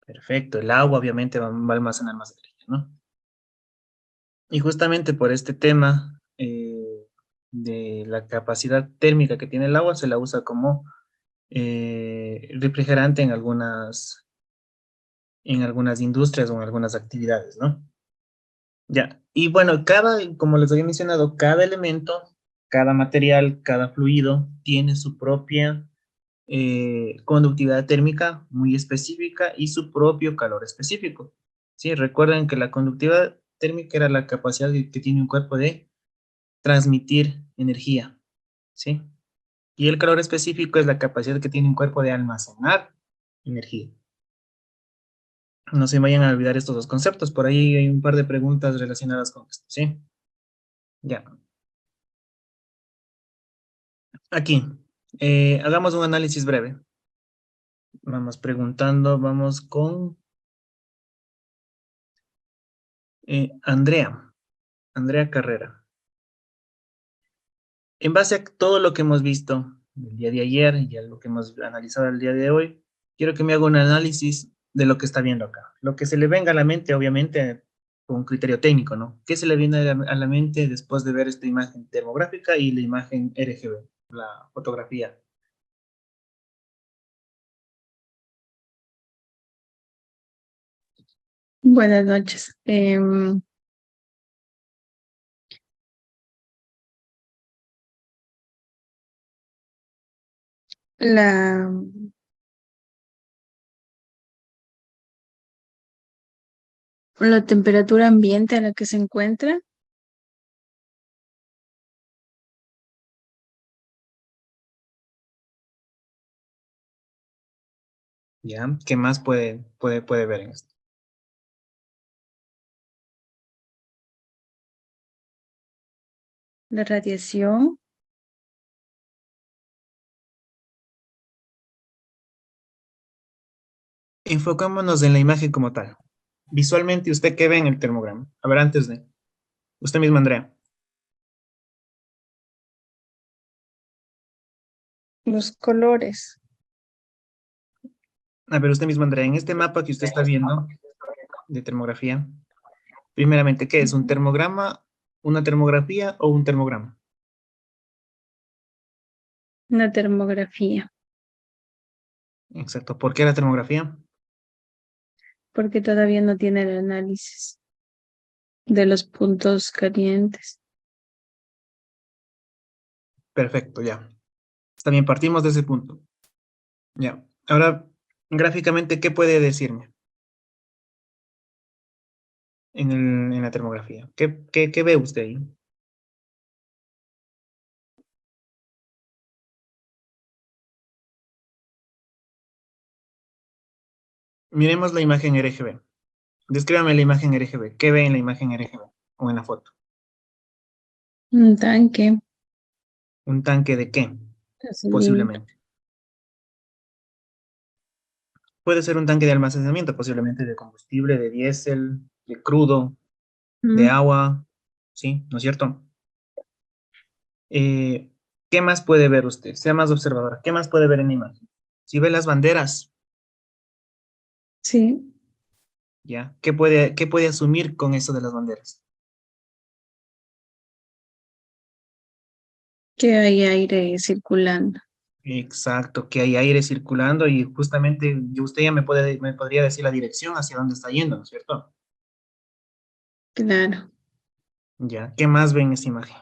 A: Perfecto, el agua obviamente va a almacenar más energía, ¿no? Y justamente por este tema de la capacidad térmica que tiene el agua, se la usa como refrigerante en algunas industrias o en algunas actividades, ¿no? Ya, y bueno, como les había mencionado, cada elemento, cada material, cada fluido tiene su propia conductividad térmica muy específica y su propio calor específico. Sí, recuerden que la conductividad térmica era la capacidad que tiene un cuerpo de transmitir energía, ¿sí? Y el calor específico es la capacidad que tiene un cuerpo de almacenar energía. No se vayan a olvidar estos dos conceptos, por ahí hay un par de preguntas relacionadas con esto, ¿sí? Ya. Aquí, hagamos un análisis breve. Vamos preguntando, vamos con Andrea Carrera. En base a todo lo que hemos visto el día de ayer y a lo que hemos analizado el día de hoy, quiero que me haga un análisis de lo que está viendo acá. Lo que se le venga a la mente, obviamente, con un criterio técnico, ¿no? ¿Qué se le viene a la mente después de ver esta imagen termográfica y la imagen RGB, la fotografía?
G: Buenas noches. La, la temperatura ambiente a la que se encuentra,
A: ¿Ya? ¿Qué más puede ver en esto?
G: la radiación,
A: Enfocémonos en la imagen como tal. Visualmente, ¿usted qué ve en el termograma? A ver, antes de... Usted mismo, Andrea.
G: los colores.
A: A ver, usted mismo, Andrea, en este mapa que usted está viendo de termografía, primeramente, ¿qué es? ¿Un
G: Ujú.
A: termograma, una termografía o un termograma?
G: Una termografía,
A: Exacto. ¿Por qué la termografía?
G: porque todavía no tiene el análisis de los puntos calientes.
A: Perfecto, ya. Está bien, partimos de ese punto. Ya. Ahora, gráficamente, ¿qué puede decirme en la termografía? ¿Qué ve usted ahí? Miremos la imagen RGB. Descríbame la imagen RGB. ¿Qué ve en la imagen RGB o en la foto?
G: Un tanque,
A: ¿Un tanque de qué?
G: gasolina.
A: Posiblemente. Puede ser un tanque de almacenamiento, posiblemente de combustible, de diésel, de crudo, de
G: Mm,
A: agua, ¿sí? ¿No es cierto? Eh, ¿Qué más puede ver usted? Sea más observadora. ¿Qué más puede ver en la imagen? Si ve las banderas,
G: sí,
A: ¿ya? ¿Qué puede asumir con eso de las banderas?
G: que hay aire circulando.
A: Exacto, que hay aire circulando y justamente usted ya me podría decir la dirección hacia dónde está yendo, ¿no es cierto?
G: Claro.
A: Ya, ¿qué más ve en esa imagen?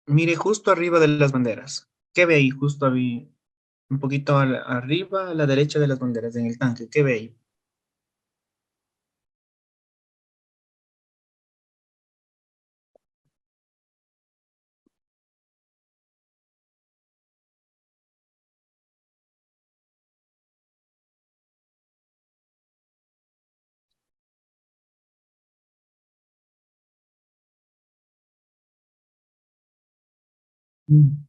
A: Mire justo arriba de las banderas. ¿Qué ve ahí? Justo ahí, un poquito arriba, a la derecha de las banderas, en el tanque. ¿Qué ve ahí? Mm.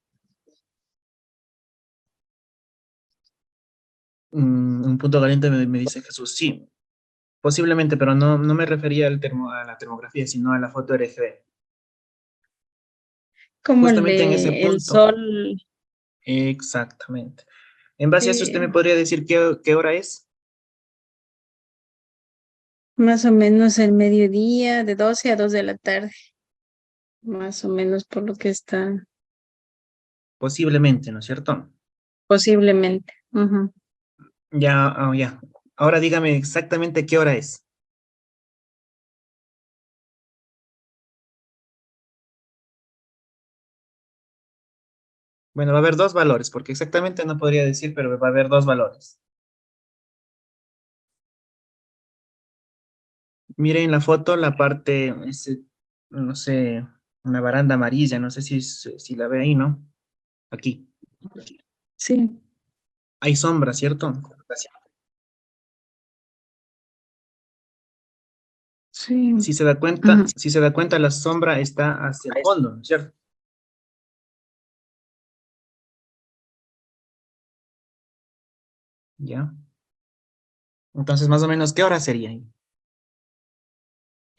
A: Un punto caliente me dice Jesús. Sí, posiblemente, pero no me refería a la termografía, sino a la foto RGB.
G: Como
A: Justamente en ese
G: el
A: punto.
G: sol,
A: Exactamente. En base a eso, ¿usted me
G: sí,
A: podría decir qué hora es?
G: más o menos el mediodía, de 12 a 2 de la tarde, más o menos por lo que está,
A: Posiblemente, ¿no es cierto?
G: posiblemente. Ujú.
A: Ya, ya. Ahora dígame exactamente qué hora es. Bueno, va a haber dos valores, porque exactamente no podría decir, pero va a haber dos valores. Miren en la foto la parte, no sé, una baranda amarilla, no sé si la ve ahí, ¿no? Aquí.
G: Sí,
A: Hay sombra, ¿cierto?
G: sí.
A: Si se da cuenta,
G: Ujú.
A: si se da cuenta, la sombra está hacia el fondo, ¿no es cierto? ¿Ya? Entonces, más o menos, ¿qué hora sería ahí?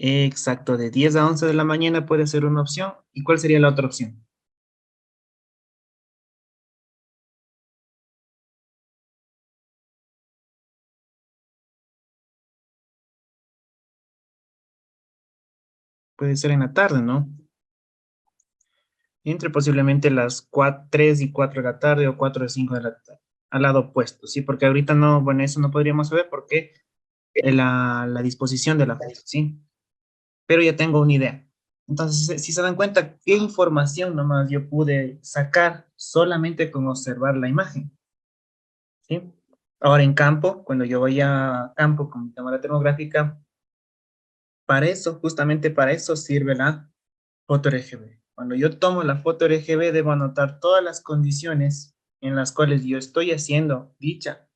A: Exacto, de 10 a 11 de la mañana puede ser una opción. ¿Y cuál sería la otra opción? Puede ser en la tarde, ¿no? Entre posiblemente las 3 y 4 de la tarde o 4 y 5 de la tarde, al lado opuesto, ¿sí? Porque ahorita no, bueno, eso no podríamos saber porque la disposición de la foto, ¿sí? Pero ya tengo una idea. Entonces, si se dan cuenta, ¿qué información nomás yo pude sacar solamente con observar la imagen? ¿Sí? Ahora en campo, cuando yo voy a campo con mi cámara termográfica, para eso, justamente para eso sirve la foto RGB. Cuando yo tomo la foto RGB, debo anotar todas las condiciones en las cuales yo estoy haciendo dicha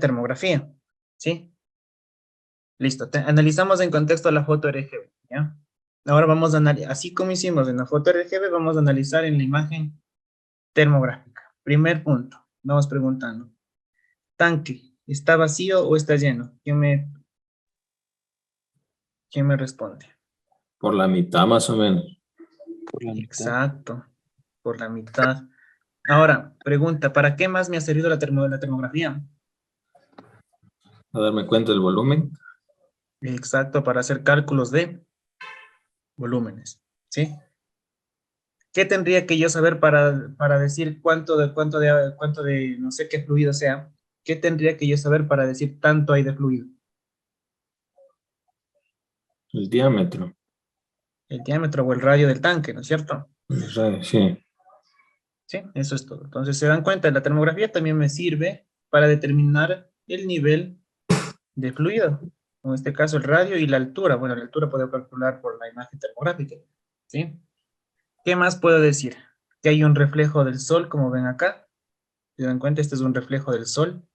A: termografía, ¿sí? Listo, analizamos en contexto la foto RGB, ¿ya? Ahora vamos a analizar, así como hicimos en la foto RGB, vamos a analizar en la imagen termográfica. Primer punto, vamos preguntando, ¿tanque está vacío o está lleno? ¿Quién me responde?
F: Por la mitad más o menos.
E: Por la mitad.
A: Exacto, por la mitad. Ahora, pregunta, ¿para qué más me ha servido la termografía?
F: A darme cuenta del volumen.
A: Exacto, para hacer cálculos de volúmenes, ¿sí? ¿Qué tendría que yo saber para decir cuánto de no sé qué fluido sea? ¿Qué tendría que yo saber para decir tanto hay de fluido?
F: El diámetro.
A: El diámetro o el radio del tanque, ¿no es cierto?
F: Sí.
A: Sí, eso es todo. Entonces, se dan cuenta, la termografía también me sirve para determinar el nivel de fluido. En este caso, el radio y la altura. Bueno, la altura puedo calcular por la imagen termográfica, ¿sí? ¿Qué más puedo decir? Que hay un reflejo del sol, como ven acá. ¿Se dan cuenta? Este es un reflejo del sol.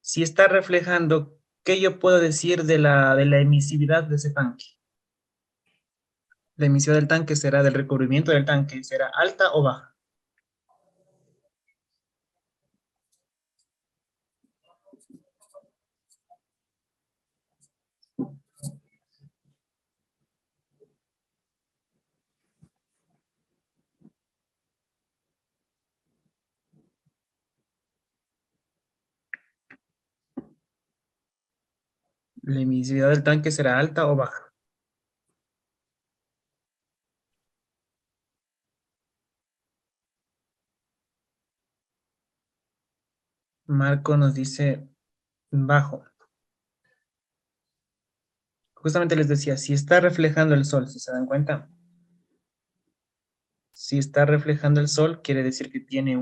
A: Si está reflejando, ¿qué yo puedo decir de la emisividad de ese tanque? La emisividad del tanque será del recubrimiento del tanque, ¿será alta o baja? La emisividad del tanque será alta o baja. Marco nos dice bajo. Justamente les decía, si está reflejando el sol, si se dan cuenta, si está reflejando el sol, quiere decir que tiene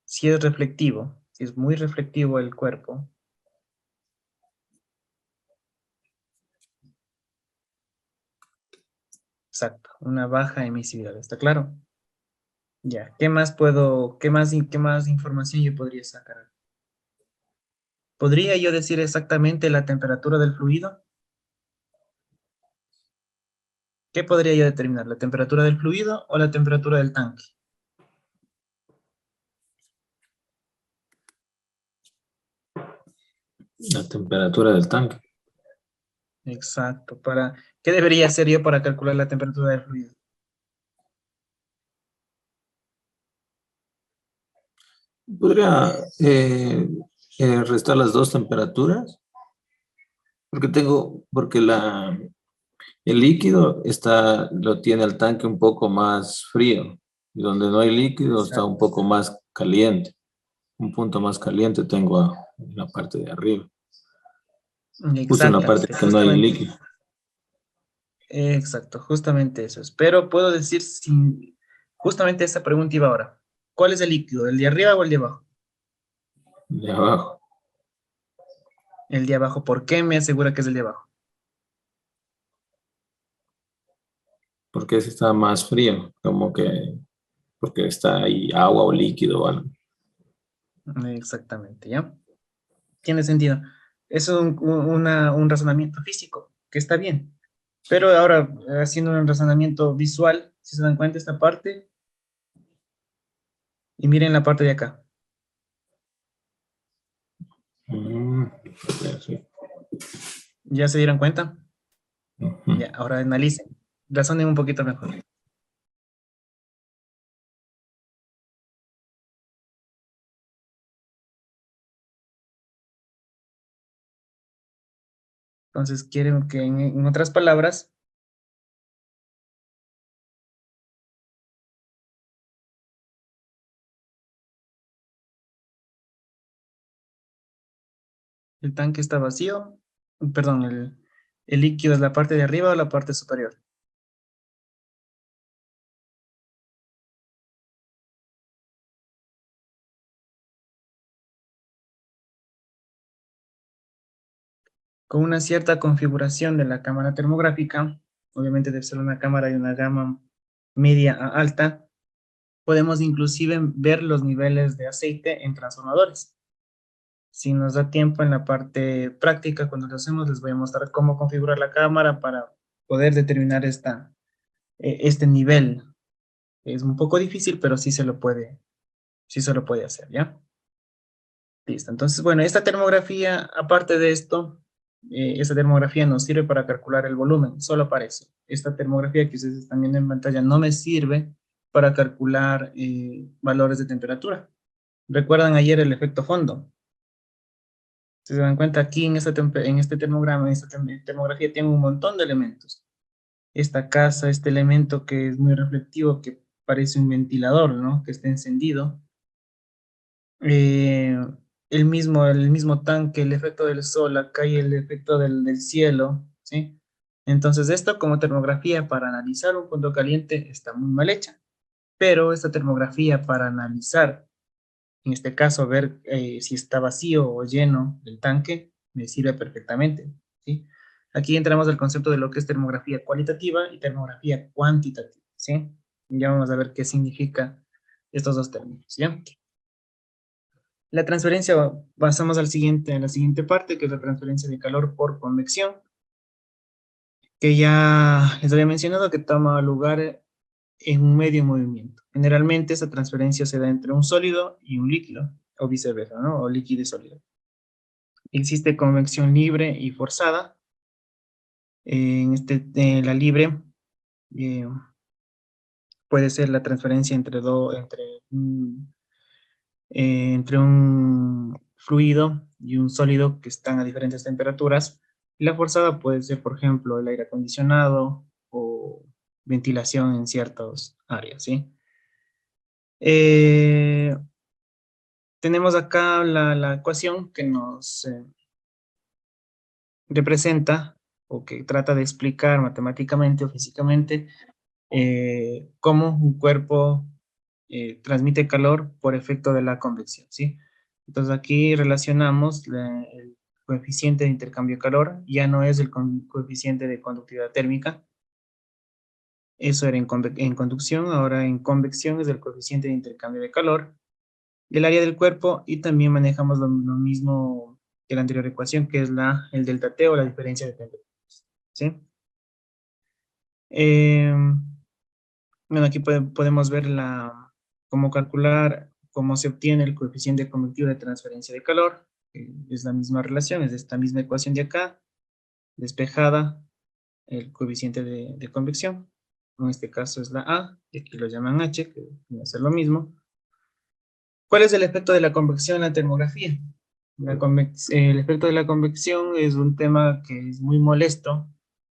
A: si es reflectivo, si es muy reflectivo el cuerpo, exacto, una baja emisividad, ¿está claro? Ya, qué más información yo podría sacar? ¿Podría yo decir exactamente la temperatura del fluido? ¿Qué podría yo determinar? ¿La temperatura del fluido o la temperatura del tanque?
F: La temperatura del tanque.
A: Exacto. ¿Qué debería hacer yo para calcular la temperatura del fluido?
F: Podría restar las dos temperaturas, porque el líquido lo tiene el tanque un poco más frío, y donde no hay líquido está un
A: Exacto.
F: poco más caliente. Un punto más caliente tengo en la parte de arriba, justo en la parte
A: Exactamente,
F: que no hay
A: justamente.
F: líquido.
A: Exacto, justamente eso es. Pero puedo decir justamente esa pregunta iba ahora. ¿Cuál es el líquido? ¿El de arriba o el de abajo?
F: De abajo,
A: El de abajo. ¿Por qué me asegura que es el de abajo?
F: porque ese está más frío, porque está ahí agua o líquido o algo.
A: Exactamente, ¿ya? Tiene sentido. Es un razonamiento físico, que está bien. Pero ahora, haciendo un razonamiento visual, si se dan cuenta esta parte, y miren la parte de acá.
F: Mm, sí.
A: ¿Ya se dieron cuenta?
F: Ujú.
A: Ya, ahora analicen. Razonen un poquito mejor. Entonces, quieren que, en otras palabras, el tanque está vacío, perdón, el líquido es la parte de arriba o la parte superior. Con una cierta configuración de la cámara termográfica, obviamente debe ser una cámara de una gama media a alta, podemos inclusive ver los niveles de aceite en transformadores. Si nos da tiempo en la parte práctica, cuando lo hacemos, les voy a mostrar cómo configurar la cámara para poder determinar este nivel. Es un poco difícil, pero sí se lo puede hacer, ¿ya? Listo. Entonces, bueno, esta termografía, aparte de esto, esta termografía nos sirve para calcular el volumen, solo para eso. Esta termografía que ustedes están viendo en pantalla no me sirve para calcular valores de temperatura. ¿Recuerdan ayer el efecto fondo? Si se dan cuenta, aquí en este termograma, en esta termografía tiene un montón de elementos. Esta casa, este elemento que es muy reflectivo, que parece un ventilador, ¿no? Que está encendido. Eh, el mismo tanque, el efecto del sol, acá hay el efecto del cielo, ¿sí? Entonces, esto como termografía para analizar un punto caliente está muy mal hecha, pero esta termografía para analizar, en este caso, ver si está vacío o lleno el tanque, me sirve perfectamente, ¿sí? Aquí entramos al concepto de lo que es termografía cualitativa y termografía cuantitativa, ¿sí? Ya vamos a ver qué significa estos dos términos, ¿ya? La transferencia, pasamos a la siguiente parte, que es la transferencia de calor por convección, que ya les había mencionado que toma lugar en un medio en movimiento. Generalmente esa transferencia se da entre un sólido y un líquido, o viceversa, ¿no? O líquido y sólido. Existe convección libre y forzada. La libre eh, puede ser la transferencia entre un fluido y un sólido que están a diferentes temperaturas. Y la forzada puede ser, por ejemplo, el aire acondicionado o ventilación en ciertas áreas, ¿sí? Eh, Tenemos acá la ecuación que nos representa o que trata de explicar matemáticamente o físicamente cómo un cuerpo transmite calor por efecto de la convección, ¿sí? Entonces aquí relacionamos el coeficiente de intercambio de calor, ya no es el coeficiente de conductividad térmica, eso era en conducción, ahora en convección es el coeficiente de intercambio de calor, el área del cuerpo y también manejamos lo mismo que la anterior ecuación, que es el delta T o la diferencia de temperaturas, ¿sí? Bueno, aquí podemos ver cómo calcular, cómo se obtiene el coeficiente convectivo de transferencia de calor. Es la misma relación, es esta misma ecuación de acá, despejada, el coeficiente de convección. En este caso es la A, y aquí lo llaman H, que viene a ser lo mismo. ¿Cuál es el efecto de la convección en la termografía? El efecto de la convección es un tema que es muy molesto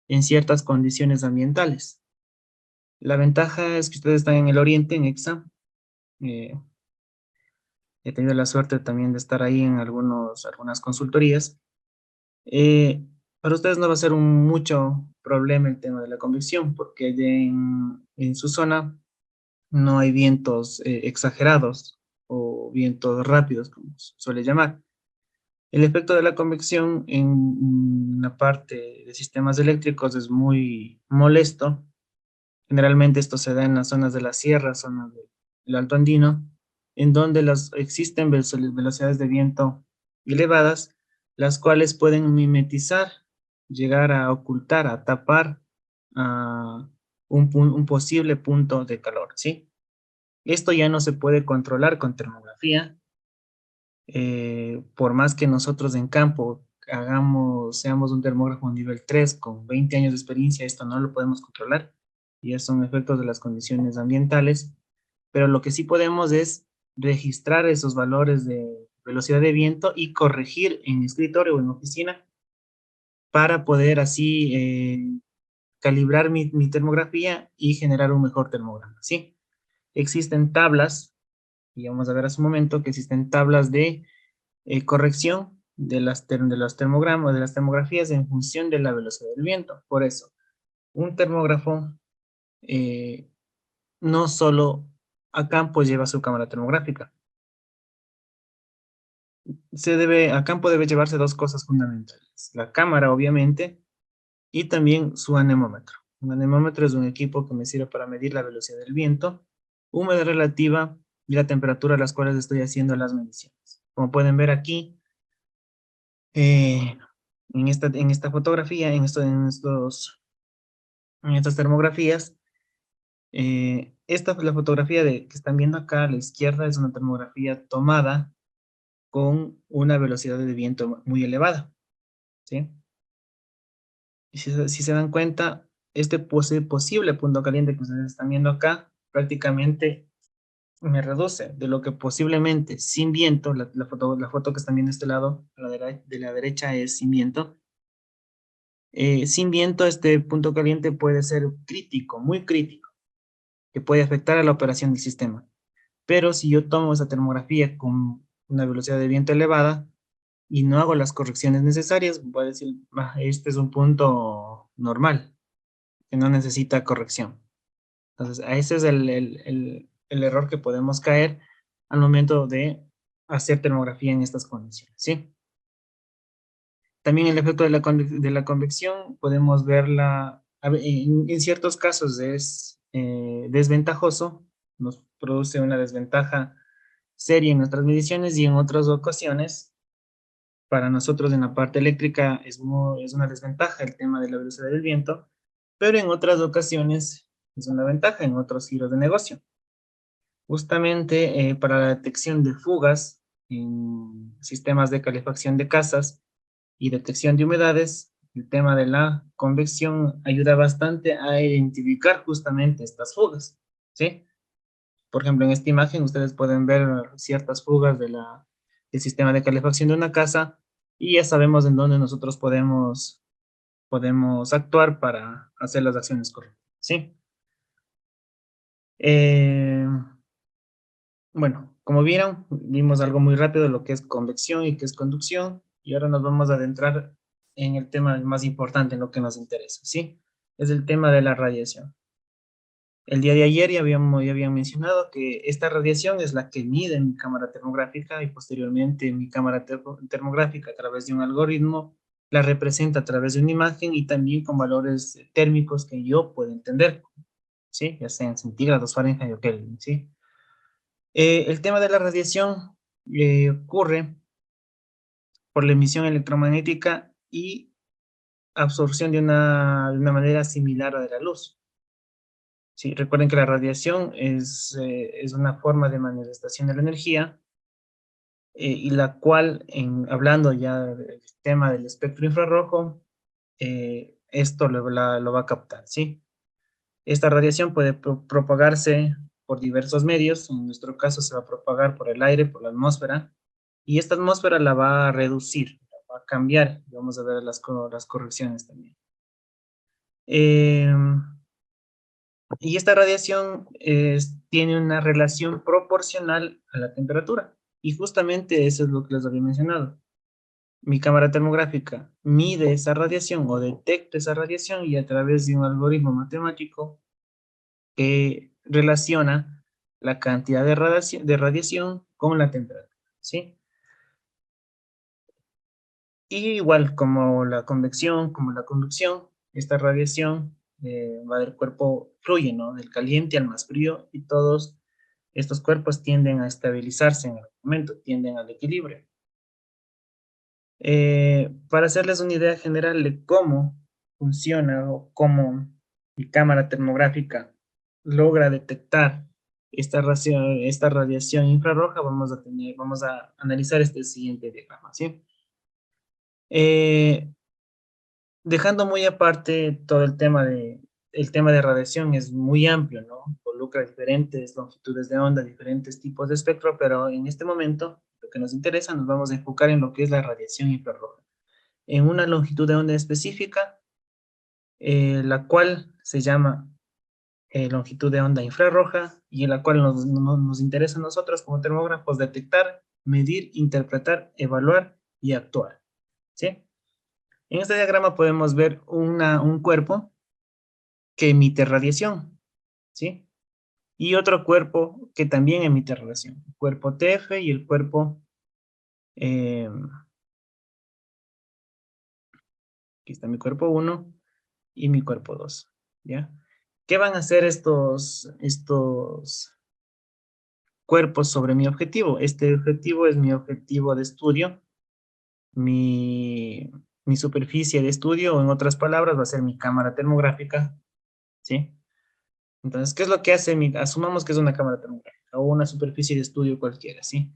A: en ciertas condiciones ambientales. La ventaja es que ustedes están en el oriente, en EXA. Eh, He tenido la suerte también de estar ahí en algunas consultorías. Eh, para ustedes no va a ser mucho problema el tema de la convección, porque en su zona no hay vientos exagerados o vientos rápidos, como se suele llamar. El efecto de la convección en la parte de sistemas eléctricos es muy molesto. Generalmente esto se da en las zonas de la sierra, zonas del Alto Andino, en donde existen velocidades de viento elevadas, las cuales pueden mimetizar, llegar a ocultar, a tapar un posible punto de calor, ¿sí? Esto ya no se puede controlar con termografía, Por más que nosotros en campo seamos un termógrafo nivel 3 con 20 años de experiencia, esto no lo podemos controlar, y estos son efectos de las condiciones ambientales, pero lo que sí podemos es registrar esos valores de velocidad de viento y corregir en escritorio o en oficina para poder así calibrar mi termografía y generar un mejor termograma, ¿sí? Existen tablas, y vamos a ver hace un momento que existen tablas de corrección de de los termogramas, de las termografías en función de la velocidad del viento. Por eso, un termógrafo no solo a campo lleva su cámara termográfica. A campo debe llevarse dos cosas fundamentales. La cámara, obviamente, y también su anemómetro. Un anemómetro es un equipo que me sirve para medir la velocidad del viento, humedad relativa y la temperatura a las cuales estoy haciendo las mediciones. Como pueden ver aquí, en esta fotografía, en estas termografías, la fotografía que están viendo acá a la izquierda es una termografía tomada con una velocidad de viento muy elevada, ¿sí? Y si se dan cuenta, este posible punto caliente que ustedes están viendo acá, prácticamente me reduce de lo que posiblemente sin viento, la foto que están viendo de este lado, de la derecha es sin viento. Sin viento, este punto caliente puede ser crítico, muy crítico, que puede afectar a la operación del sistema. Pero si yo tomo esa termografía con una velocidad de viento elevada y no hago las correcciones necesarias, voy a decir, este es un punto normal, que no necesita corrección. Entonces, ese es el error que podemos caer al momento de hacer termografía en estas condiciones, ¿sí? También el efecto de la convección podemos verla, en ciertos casos es desventajoso, nos produce una desventaja seria en nuestras mediciones, y en otras ocasiones, para nosotros en la parte eléctrica es una desventaja el tema de la velocidad del viento, pero en otras ocasiones es una ventaja en otros giros de negocio. Justamente para la detección de fugas en sistemas de calefacción de casas y detección de humedades, el tema de la convección ayuda bastante a identificar justamente estas fugas, ¿sí? Por ejemplo, en esta imagen ustedes pueden ver ciertas fugas del sistema de calefacción de una casa, y ya sabemos en dónde nosotros podemos actuar para hacer las acciones correctas, ¿sí? Bueno, como vieron, vimos algo muy rápido de lo que es convección y qué es conducción, y ahora nos vamos a adentrar en el tema más importante, en lo que nos interesa, ¿sí? Es el tema de la radiación. El día de ayer ya habían mencionado que esta radiación es la que mide mi cámara termográfica, y posteriormente mi cámara termográfica, a través de un algoritmo, la representa a través de una imagen y también con valores térmicos que yo puedo entender, ¿sí? Ya sea en centígrados, Fahrenheit o Kelvin, ¿sí? El tema de la radiación ocurre por la emisión electromagnética y absorción de una manera similar a de la luz. Sí, recuerden que la radiación es una forma de manifestación de la energía, y la cual, hablando ya del tema del espectro infrarrojo, esto lo va a captar, ¿sí? Esta radiación puede propagarse por diversos medios. En nuestro caso se va a propagar por el aire, por la atmósfera, y esta atmósfera la va a reducir, la va a cambiar. Vamos a ver las correcciones también. Y esta radiación tiene una relación proporcional a la temperatura. Y justamente eso es lo que les había mencionado. Mi cámara termográfica mide esa radiación o detecta esa radiación, y a través de un algoritmo matemático que relaciona la cantidad de radiación con la temperatura, ¿sí? Y igual como la convección, como la conducción, esta radiación va del cuerpo, fluye, ¿no? Del caliente al más frío, y todos estos cuerpos tienden a estabilizarse en el momento, tienden al equilibrio. Para hacerles una idea general de cómo funciona o cómo mi cámara termográfica logra detectar esta radiación infrarroja, vamos a analizar este siguiente diagrama, ¿sí? Dejando muy aparte todo el tema de radiación es muy amplio, ¿no? Involucra diferentes longitudes de onda, diferentes tipos de espectro, pero en este momento, lo que nos interesa, nos vamos a enfocar en lo que es la radiación infrarroja. En una longitud de onda específica, la cual se llama longitud de onda infrarroja, y en la cual nos interesa a nosotros como termógrafos detectar, medir, interpretar, evaluar y actuar, ¿sí? En este diagrama podemos ver un cuerpo que emite radiación, ¿sí? Y otro cuerpo que también emite radiación, el cuerpo TF y el cuerpo, aquí está mi cuerpo 1 y mi cuerpo 2, ¿ya? ¿Qué van a hacer estos cuerpos sobre mi objetivo? Este objetivo es mi objetivo de estudio, mi superficie de estudio, o en otras palabras, va a ser mi cámara termográfica, ¿sí? Entonces, ¿qué es lo que hace asumamos que es una cámara termográfica o una superficie de estudio cualquiera, ¿sí?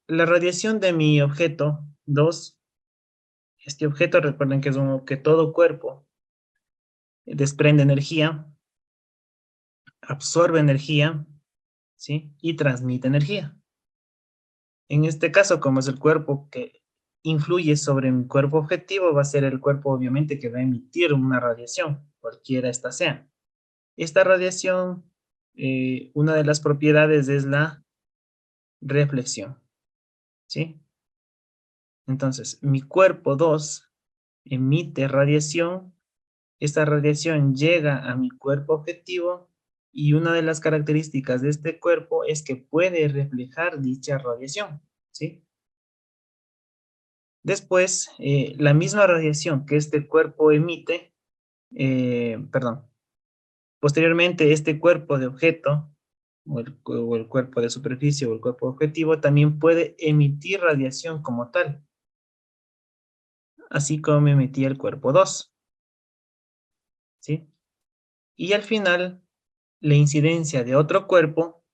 A: La radiación de mi objeto 2, este objeto, recuerden que que todo cuerpo desprende energía, absorbe energía, ¿sí? Y transmite energía. En este caso, como es el cuerpo que influye sobre mi cuerpo objetivo, va a ser el cuerpo, obviamente, que va a emitir una radiación, cualquiera esta sea. Esta radiación, una de las propiedades es la reflexión, ¿sí? Entonces, mi cuerpo 2 emite radiación, esta radiación llega a mi cuerpo objetivo, y una de las características de este cuerpo es que puede reflejar dicha radiación, ¿sí? Después, la misma radiación que este cuerpo emite, posteriormente este cuerpo de objeto, o el cuerpo de superficie o el cuerpo objetivo, también puede emitir radiación como tal, así como emitía el cuerpo 2, ¿sí? Y al final, la incidencia de otro cuerpo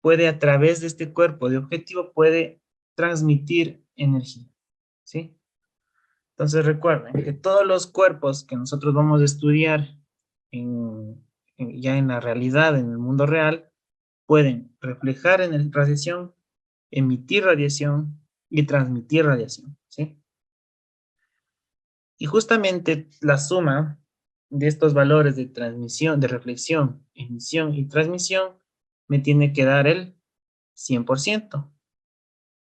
A: puede, a través de este cuerpo de objetivo, puede transmitir energía, ¿sí? Entonces recuerden que todos los cuerpos que nosotros vamos a estudiar ya en la realidad, en el mundo real, pueden reflejar en radiación, emitir radiación y transmitir radiación, ¿sí? Y justamente la suma de estos valores de transmisión, de reflexión, emisión y transmisión me tiene que dar el 100%.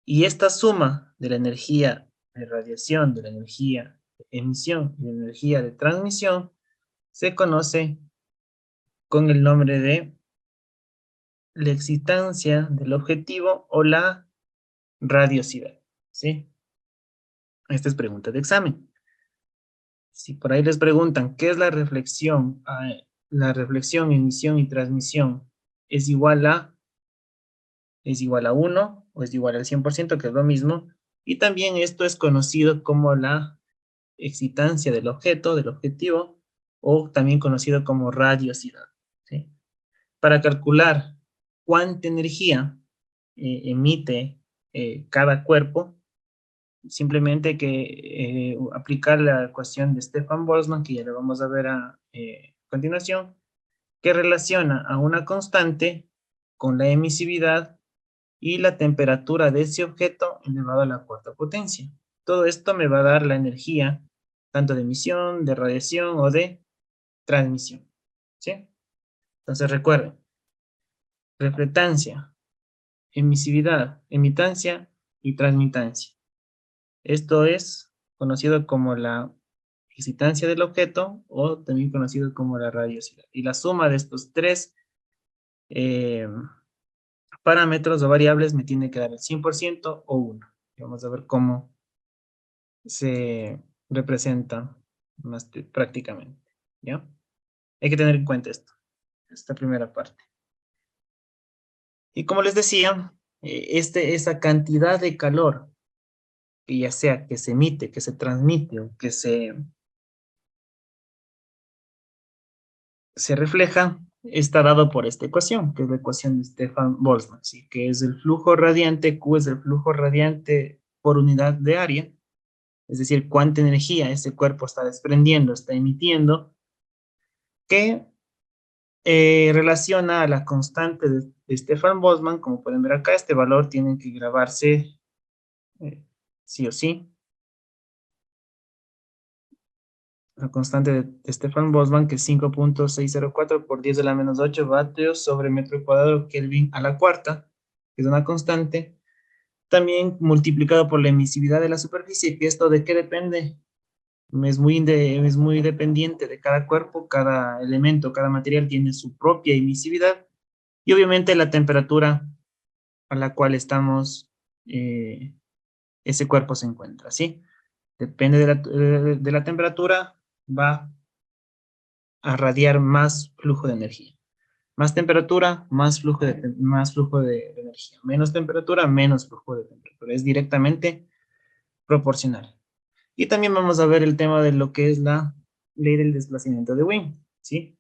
A: Y esta suma de la energía de radiación, de la energía de emisión y de la energía de transmisión se conoce con el nombre de la excitancia del objetivo o la radiosidad, ¿sí? Esta es pregunta de examen. Si por ahí les preguntan qué es la reflexión, emisión y transmisión es igual a 1 o es igual al 100%, que es lo mismo, y también esto es conocido como la excitancia del objeto, del objetivo, o también conocido como radiosidad, ¿sí? Para calcular cuánta energía emite cada cuerpo, simplemente hay que aplicar la ecuación de Stefan Boltzmann, que ya la vamos a ver a continuación, que relaciona a una constante con la emisividad y la temperatura de ese objeto elevado a la cuarta potencia. Todo esto me va a dar la energía, tanto de emisión, de radiación o de transmisión, ¿sí? Entonces recuerden, reflectancia, emisividad, emitancia y transmitancia. Esto es conocido como la excitancia del objeto, o también conocido como la radiosidad. Y la suma de estos tres parámetros o variables me tiene que dar el 100% o 1. Vamos a ver cómo se representa prácticamente, ¿ya? Hay que tener en cuenta esta primera parte. Y como les decía, esa cantidad de calor, que ya sea que se emite, que se transmite o que se refleja, está dado por esta ecuación, que es la ecuación de Stefan-Boltzmann, ¿sí? Que es el flujo radiante, Q es el flujo radiante por unidad de área, es decir, cuánta energía ese cuerpo está desprendiendo, está emitiendo, que relaciona a la constante de Stefan-Boltzmann. Como pueden ver acá, este valor tiene que grabarse sí o sí. La constante de Stefan-Boltzmann, que es 5.604 por 10 a la menos 8 vatios sobre metro cuadrado Kelvin a la cuarta, que es una constante. También multiplicado por la emisividad de la superficie, que esto de qué depende. Es muy dependiente de cada cuerpo, cada elemento, cada material tiene su propia emisividad. Y obviamente la temperatura a la cual ese cuerpo se encuentra, ¿sí? Depende de la temperatura, va a radiar más flujo de energía. Más temperatura, más flujo de energía. Menos temperatura, menos flujo de temperatura. Es directamente proporcional. Y también vamos a ver el tema de lo que es la ley del desplazamiento de Wien, ¿sí?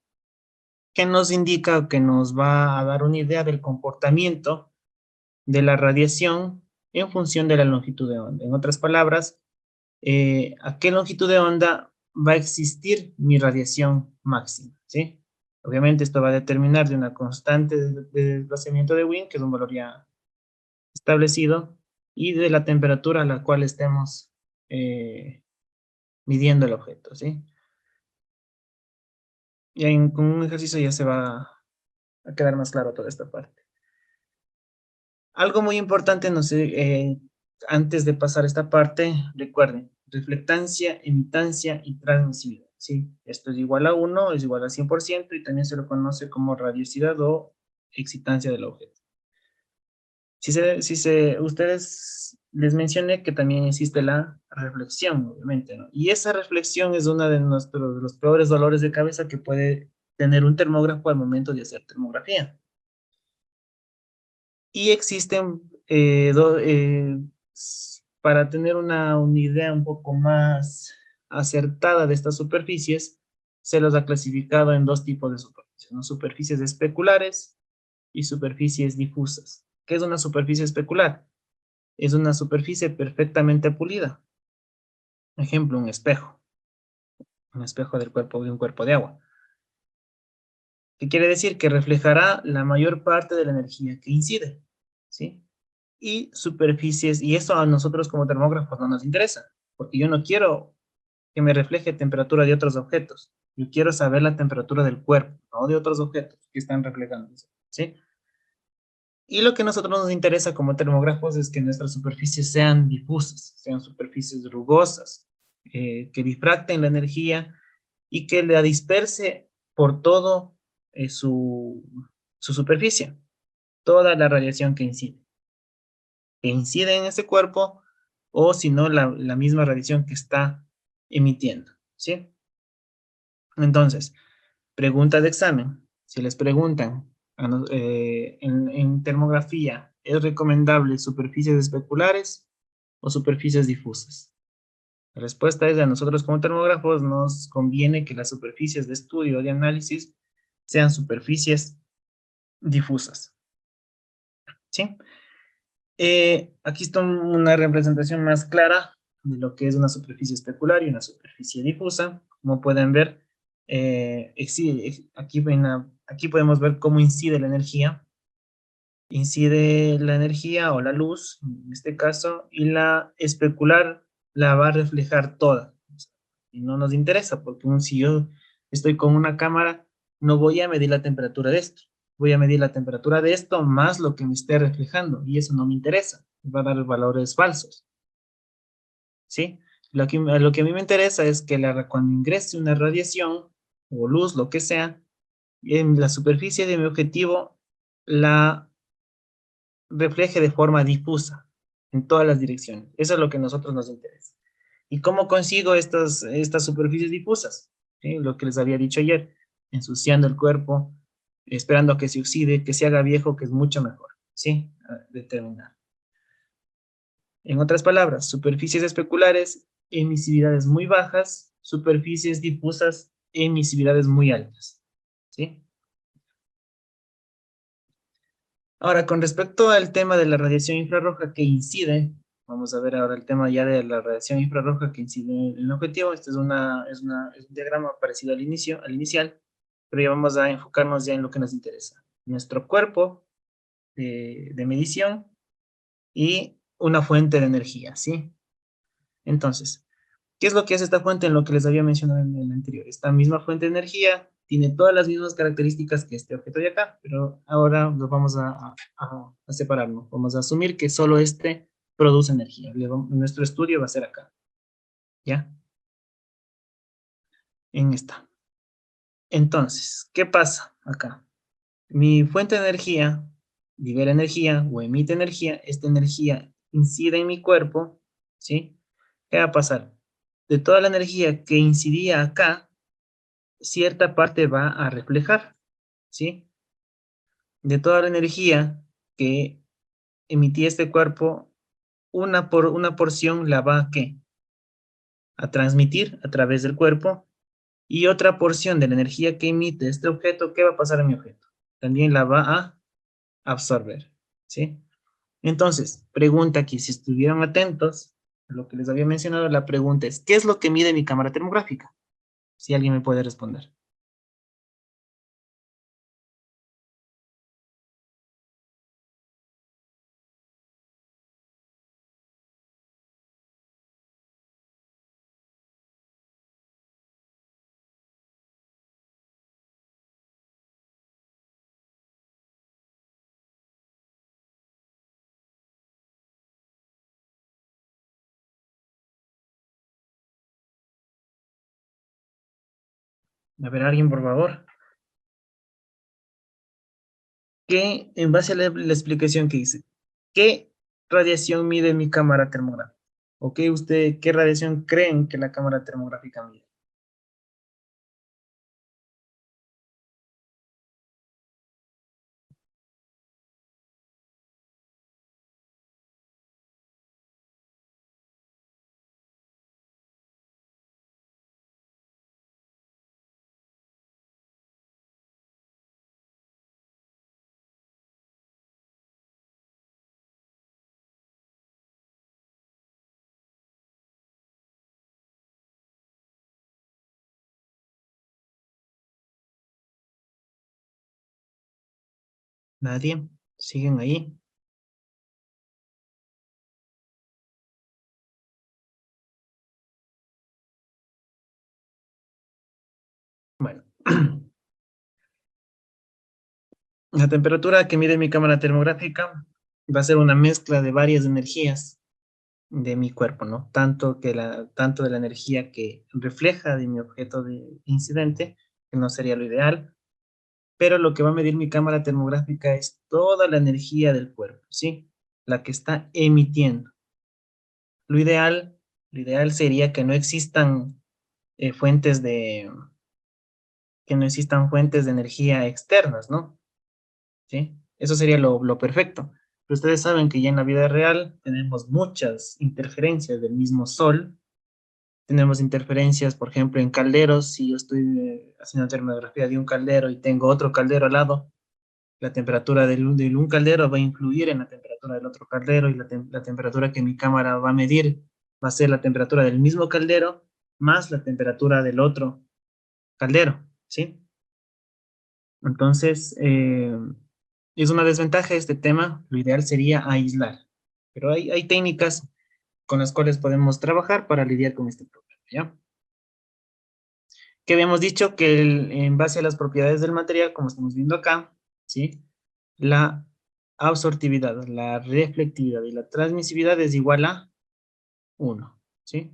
A: Que nos indica, que nos va a dar una idea del comportamiento de la radiación en función de la longitud de onda. En otras palabras, ¿a qué longitud de onda va a existir mi radiación máxima? ¿Sí? Obviamente esto va a determinar de una constante de desplazamiento de Wien, que es un valor ya establecido, y de la temperatura a la cual estemos midiendo el objeto, ¿sí? Y con un ejercicio ya se va a quedar más claro toda esta parte. Algo muy importante, no sé, antes de pasar esta parte, recuerden, reflectancia, emitancia y transmisividad, ¿sí? Esto es igual a 1, es igual a 100%, y también se lo conoce como radiosidad o excitancia del objeto. Ustedes les mencioné que también existe la reflexión, obviamente, ¿no? Y esa reflexión es uno de los peores dolores de cabeza que puede tener un termógrafo al momento de hacer termografía. Y existen, para tener una idea un poco más acertada de estas superficies, se los ha clasificado en dos tipos de superficies, ¿no? Superficies especulares y superficies difusas. ¿Qué es una superficie especular? Es una superficie perfectamente pulida. Ejemplo, un espejo de un cuerpo de agua. ¿Qué quiere decir? Que reflejará la mayor parte de la energía que incide, ¿sí? Y superficies, y eso a nosotros como termógrafos no nos interesa, porque yo no quiero que me refleje temperatura de otros objetos. Yo quiero saber la temperatura del cuerpo, no de otros objetos que están reflejando, ¿sí? Y lo que a nosotros nos interesa como termógrafos es que nuestras superficies sean difusas, sean superficies rugosas, que difracten la energía y que la disperse por todo su superficie, toda la radiación que incide en ese cuerpo, o si no, la misma radiación que está emitiendo, ¿sí? Entonces, pregunta de examen. Si les preguntan en termografía, ¿es recomendable superficies especulares o superficies difusas? La respuesta es: a nosotros como termógrafos nos conviene que las superficies de estudio o de análisis sean superficies difusas, ¿sí? Aquí está una representación más clara de lo que es una superficie especular y una superficie difusa. Como pueden ver, aquí podemos ver cómo incide la energía. Incide la energía o la luz, en este caso, y la especular la va a reflejar toda. Y no nos interesa, porque si yo estoy con una cámara, no voy a medir la temperatura de esto. Voy a medir la temperatura de esto más lo que me esté reflejando, y eso no me interesa. Va a dar valores falsos, ¿sí? Lo que a mí me interesa es que cuando ingrese una radiación o luz, lo que sea, en la superficie de mi objetivo, la refleje de forma difusa en todas las direcciones. Eso es lo que a nosotros nos interesa. ¿Y cómo consigo estas superficies difusas? ¿Sí? Lo que les había dicho ayer, ensuciando el cuerpo, esperando a que se oxide, que se haga viejo, que es mucho mejor, ¿sí? Determinar. En otras palabras, superficies especulares, emisividades muy bajas, superficies difusas, emisividades muy altas, ¿sí? Ahora, con respecto al tema de la radiación infrarroja que incide, vamos a ver ahora el tema ya de la radiación infrarroja que incide en el objetivo. Este es es un diagrama parecido al inicial, pero ya vamos a enfocarnos ya en lo que nos interesa. Nuestro cuerpo de medición y una fuente de energía, ¿sí? Entonces, ¿qué es lo que hace esta fuente en lo que les había mencionado en el anterior? Esta misma fuente de energía tiene todas las mismas características que este objeto de acá, pero ahora lo vamos a separarlo. Vamos a asumir que solo este produce energía. Nuestro estudio va a ser acá, ¿ya? En esta. Entonces, ¿qué pasa acá? Mi fuente de energía libera energía o emite energía. Esta energía incide en mi cuerpo, ¿sí? ¿Qué va a pasar? De toda la energía que incidía acá, cierta parte va a reflejar, ¿sí? De toda la energía que emitía este cuerpo, una porción la va ¿qué? A transmitir a través del cuerpo y otra porción de la energía que emite este objeto, ¿qué va a pasar a mi objeto? También la va a absorber, ¿sí? Entonces, pregunta aquí, si estuvieron atentos a lo que les había mencionado, la pregunta es, ¿qué es lo que mide mi cámara termográfica? Si alguien me puede responder. A ver, alguien, por favor. Que en base a la explicación que hice, ¿qué radiación mide mi cámara termográfica? ¿O qué radiación creen que la cámara termográfica mide? ¿Nadie? ¿Siguen ahí? Bueno. La temperatura que mide mi cámara termográfica va a ser una mezcla de varias energías de mi cuerpo, ¿no? Tanto de la energía que refleja de mi objeto de incidente, que no sería lo ideal, pero lo que va a medir mi cámara termográfica es toda la energía del cuerpo, ¿sí? La que está emitiendo. Lo ideal, lo ideal sería eh, fuentes de, que no existan fuentes de energía externas, ¿no? ¿Sí? Eso sería lo perfecto. Pero ustedes saben que ya en la vida real tenemos muchas interferencias del mismo sol. Tenemos interferencias, por ejemplo, en calderos. Si yo estoy haciendo termografía de un caldero y tengo otro caldero al lado, la temperatura de un caldero va a influir en la temperatura del otro caldero y la temperatura que mi cámara va a medir va a ser la temperatura del mismo caldero más la temperatura del otro caldero, ¿sí? Entonces, es una desventaja este tema. Lo ideal sería aislar, pero hay técnicas con las cuales podemos trabajar para lidiar con este problema, ¿ya? Que habíamos dicho que en base a las propiedades del material, como estamos viendo acá, ¿sí? La absortividad, la reflectividad y la transmisividad es igual a 1, ¿sí?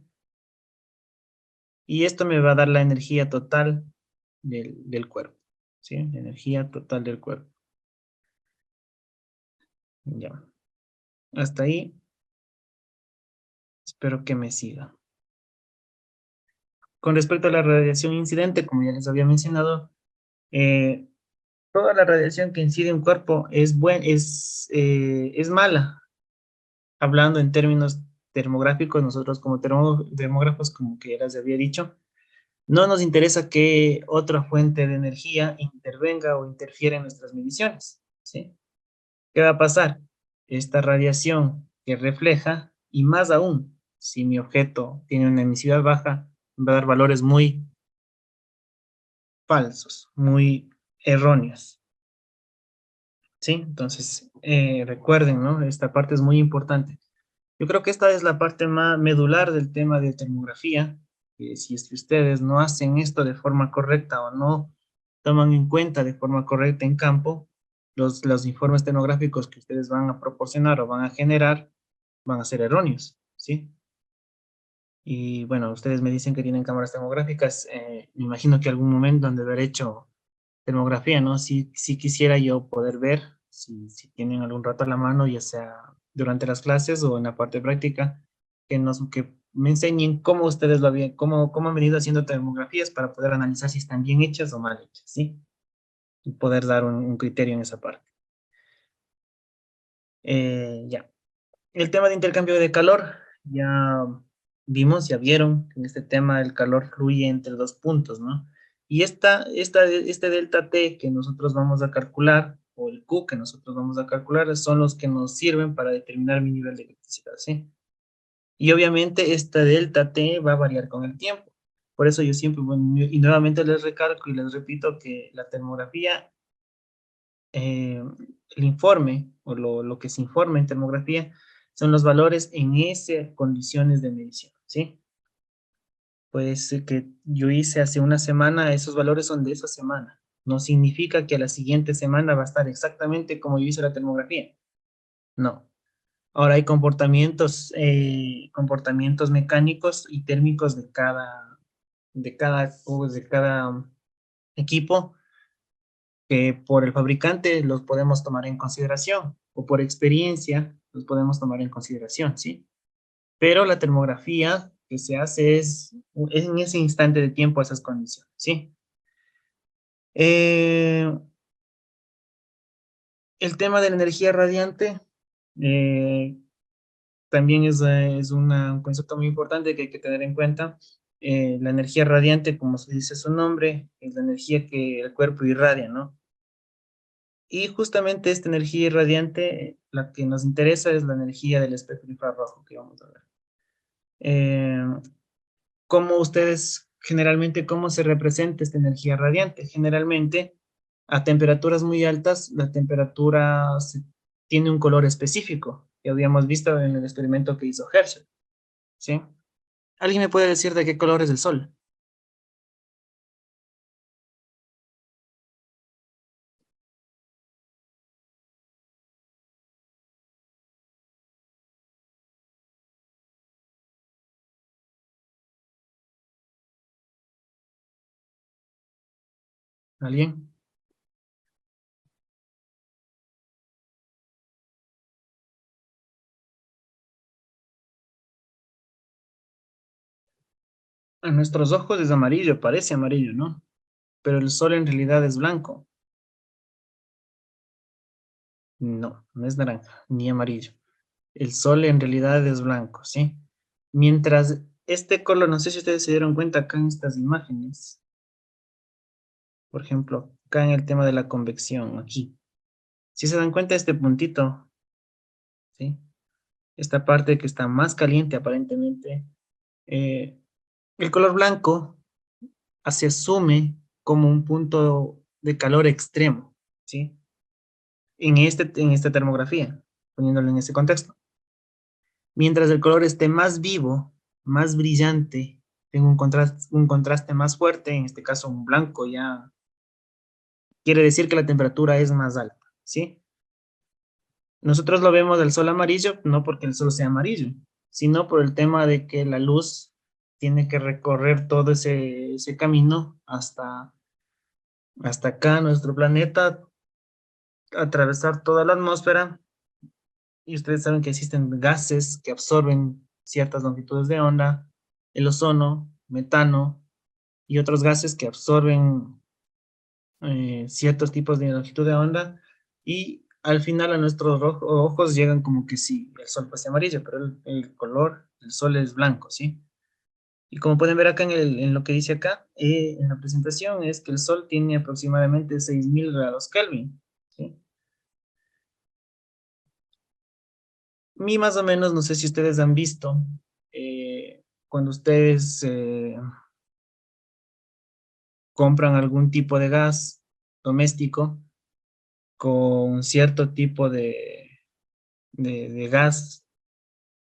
A: Y esto me va a dar la energía total del cuerpo, ¿sí? La energía total del cuerpo. Ya. Hasta ahí, espero que me siga. Con respecto a la radiación incidente, como ya les había mencionado, eh, toda la radiación que incide en un cuerpo es mala. Hablando en términos termográficos, nosotros como termógrafos, como que ya les había dicho, no nos interesa que otra fuente de energía intervenga o interfiera en nuestras mediciones, ¿sí? ¿Qué va a pasar? Esta radiación que refleja, y más aún, si mi objeto tiene una emisividad baja, va a dar valores muy falsos, muy erróneos. ¿Sí? Entonces, recuerden, ¿no? Esta parte es muy importante. Yo creo que esta es la parte más medular del tema de termografía. Que si es que ustedes no hacen esto de forma correcta o no toman en cuenta de forma correcta en campo, los informes termográficos que ustedes van a proporcionar o van a generar van a ser erróneos, ¿sí? Y bueno, ustedes me dicen que tienen cámaras termográficas, me imagino que algún momento han de haber hecho termografía, ¿no? Sí quisiera yo poder ver si tienen algún rato a la mano, ya sea durante las clases o en la parte práctica, que me enseñen cómo ustedes lo habían, cómo han venido haciendo termografías para poder analizar si están bien hechas o mal hechas, ¿sí? Y poder dar un criterio en esa parte. Ya. El tema de intercambio de calor, ya vimos, ya vieron, que en este tema el calor fluye entre dos puntos, ¿no? Y este delta T que nosotros vamos a calcular, o el Q que nosotros vamos a calcular, son los que nos sirven para determinar mi nivel de electricidad, ¿sí? Y obviamente esta delta T va a variar con el tiempo. Por eso yo siempre, bueno, y nuevamente les recalco y les repito que la termografía, el informe o lo que se informa en termografía son los valores en esas condiciones de medición, ¿sí? Pues que yo hice hace una semana, esos valores son de esa semana. No significa que a la siguiente semana va a estar exactamente como yo hice la termografía. No. Ahora hay comportamientos mecánicos y térmicos de cada equipo que por el fabricante los podemos tomar en consideración o por experiencia los podemos tomar en consideración, ¿sí? Pero la termografía que se hace es en ese instante de tiempo esas condiciones, ¿sí? Eh, el tema de la energía radiante eh, también es un concepto muy importante que hay que tener en cuenta. La energía radiante, como se dice su nombre, es la energía que el cuerpo irradia, ¿no? Y justamente esta energía irradiante, la que nos interesa es la energía del espectro infrarrojo que vamos a ver. Eh, ¿Cómo ustedes, generalmente, cómo se representa esta energía radiante? Generalmente, a temperaturas muy altas, la temperatura tiene un color específico, que habíamos visto en el experimento que hizo Herschel, ¿sí? ¿Alguien me puede decir de qué color es el Sol? ¿Alguien? A nuestros ojos es amarillo, parece amarillo, ¿no? Pero el Sol en realidad es blanco. No, no es naranja, ni amarillo. El Sol en realidad es blanco, ¿sí? Mientras este color, no sé si ustedes se dieron cuenta acá en estas imágenes, por ejemplo, acá en el tema de la convección, aquí. Si se dan cuenta este puntito, ¿sí? Esta parte que está más caliente aparentemente, eh, el color blanco se asume como un punto de calor extremo, ¿sí? En esta termografía, poniéndolo en ese contexto. Mientras el color esté más vivo, más brillante, tenga un contraste más fuerte, en este caso un blanco ya, quiere decir que la temperatura es más alta, ¿sí? Nosotros lo vemos del sol amarillo, no porque el sol sea amarillo, sino por el tema de que la luz tiene que recorrer todo ese camino hasta acá, nuestro planeta, atravesar toda la atmósfera, y ustedes saben que existen gases que absorben ciertas longitudes de onda, el ozono, metano y otros gases que absorben ciertos tipos de longitud de onda, y al final a nuestros ojos llegan como que si el sol fuese amarillo, pero el color del sol es blanco, ¿sí? Y como pueden ver acá en lo que dice acá, en la presentación, es que el sol tiene aproximadamente 6000 grados Kelvin, ¿sí? mí más o menos, no sé si ustedes han visto, cuando ustedes compran algún tipo de gas doméstico con cierto tipo de gas,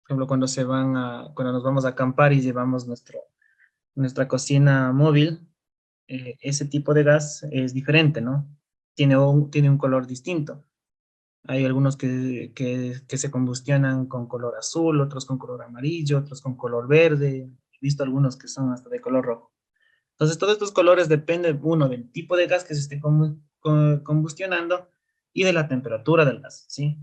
A: por ejemplo, cuando nos vamos a acampar y llevamos nuestra cocina móvil, ese tipo de gas es diferente, ¿no? Tiene un color distinto. Hay algunos que se combustionan con color azul, otros con color amarillo, otros con color verde. He visto algunos que son hasta de color rojo. Entonces, todos estos colores dependen, uno, del tipo de gas que se esté combustionando y de la temperatura del gas, ¿sí?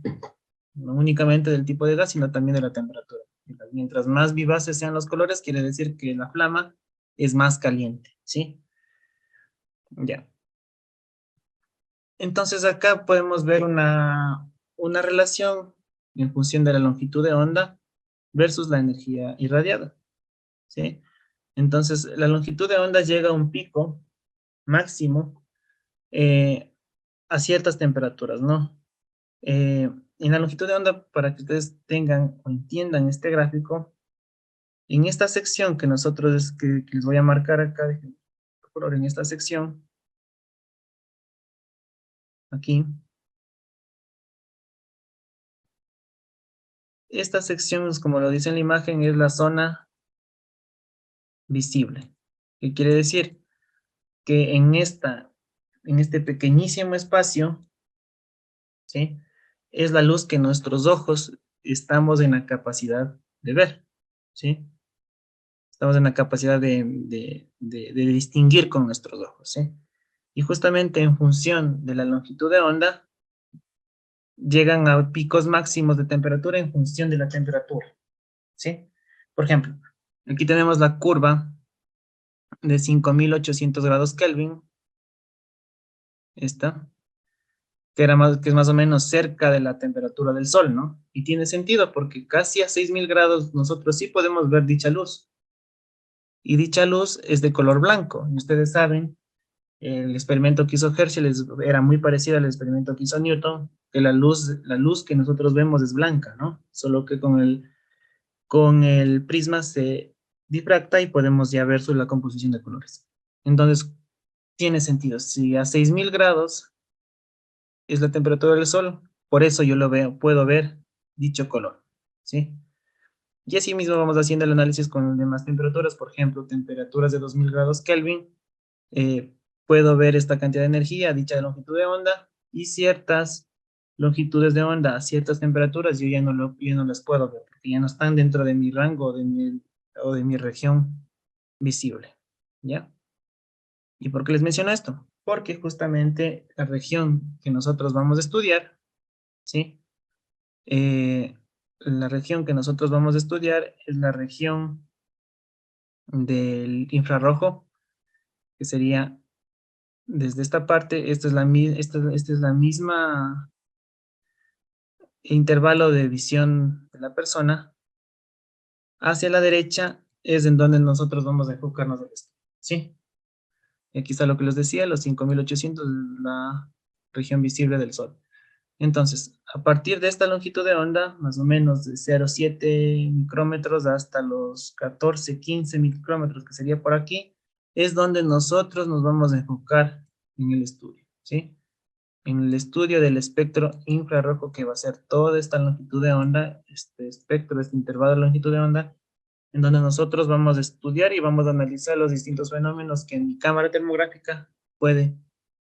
A: No únicamente del tipo de gas, sino también de la temperatura. Mientras más vivaces sean los colores, quiere decir que la flama es más caliente, ¿sí? Ya. Entonces acá podemos ver una relación en función de la longitud de onda versus la energía irradiada, ¿sí? Entonces la longitud de onda llega a un pico máximo eh, a ciertas temperaturas, ¿no? En la longitud de onda, para que ustedes tengan o entiendan este gráfico, en esta sección que nosotros, que les voy a marcar acá, déjenme por color, en esta sección, aquí, esta sección, como lo dice en la imagen, es la zona visible. ¿Qué quiere decir? Que en este pequeñísimo espacio, ¿sí? Es la luz que nuestros ojos estamos en la capacidad de ver, ¿sí? Estamos en la capacidad de distinguir con nuestros ojos, ¿sí? Y justamente en función de la longitud de onda, llegan a picos máximos de temperatura en función de la temperatura, ¿sí? Por ejemplo, aquí tenemos la curva de 5800 grados Kelvin, esta, que es más o menos cerca de la temperatura del Sol, ¿no? Y tiene sentido porque casi a 6000 grados nosotros sí podemos ver dicha luz. Y dicha luz es de color blanco. Y ustedes saben, el experimento que hizo Herschel era muy parecido al experimento que hizo Newton, que la luz que nosotros vemos es blanca, ¿no? Solo que con el prisma se difracta y podemos ya ver la composición de colores. Entonces, tiene sentido. Si a 6000 grados es la temperatura del Sol, por eso yo puedo ver dicho color, ¿sí? Y así mismo vamos haciendo el análisis con demás temperaturas, por ejemplo, temperaturas de 2000 grados Kelvin, puedo ver esta cantidad de energía, dicha longitud de onda, y ciertas longitudes de onda a ciertas temperaturas yo no las puedo ver, porque ya no están dentro de mi rango o de mi región visible, ¿ya? ¿Y por qué les menciono esto? Porque justamente la región que nosotros vamos a estudiar, ¿sí? La región que nosotros vamos a estudiar es la región del infrarrojo, que sería desde esta parte, esta es la misma intervalo de visión de la persona, hacia la derecha es en donde nosotros vamos a enfocarnos en esto, ¿sí? Y aquí está lo que les decía, los 5800, la región visible del Sol. Entonces, a partir de esta longitud de onda, más o menos de 0,7 micrómetros hasta los 14, 15 micrómetros, que sería por aquí, es donde nosotros nos vamos a enfocar en el estudio, ¿sí? En el estudio del espectro infrarrojo, que va a ser toda esta longitud de onda, este espectro, este intervalo de longitud de onda, en donde nosotros vamos a estudiar y vamos a analizar los distintos fenómenos que mi cámara termográfica puede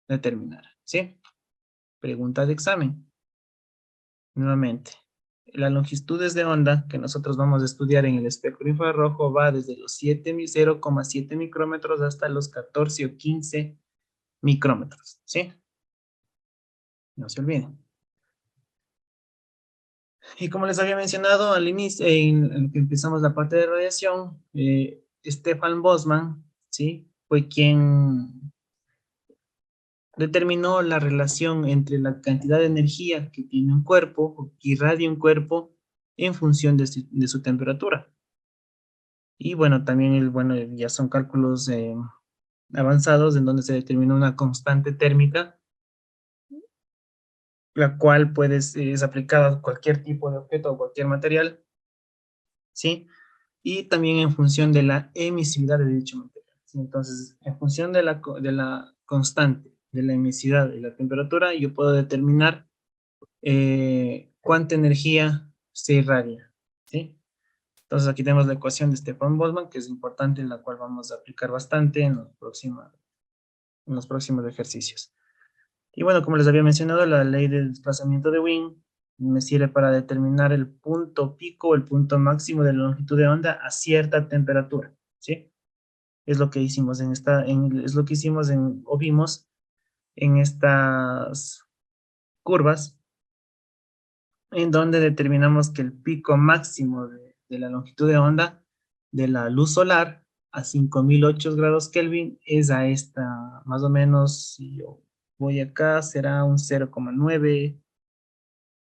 A: determinar, ¿sí? Pregunta de examen. Nuevamente, las longitudes de onda que nosotros vamos a estudiar en el espectro infrarrojo va desde los 0,7 micrómetros hasta los 14 o 15 micrómetros, ¿sí? No se olviden. Y como les había mencionado al inicio, en que empezamos la parte de radiación, Stefan Boltzmann, ¿sí? Fue quien determinó la relación entre la cantidad de energía que tiene un cuerpo o que irradia un cuerpo en función de su temperatura. Y bueno, también bueno, ya son cálculos avanzados en donde se determina una constante térmica la cual es aplicada a cualquier tipo de objeto o cualquier material, ¿sí? Y también en función de la emisividad de dicho material, ¿sí? Entonces, en función de de la constante, de la emisividad y la temperatura, yo puedo determinar cuánta energía se irradia, ¿sí? Entonces, aquí tenemos la ecuación de Stefan-Boltzmann, que es importante, en la cual vamos a aplicar bastante en los próximos ejercicios. Y bueno, como les había mencionado, la ley del desplazamiento de Wien me sirve para determinar el punto pico o el punto máximo de la longitud de onda a cierta temperatura, ¿sí? Es lo que hicimos es lo que hicimos o vimos en estas curvas, en donde determinamos que el pico máximo de la longitud de onda de la luz solar a 5008 grados Kelvin es a esta, más o menos, si yo voy acá, será un 0,9,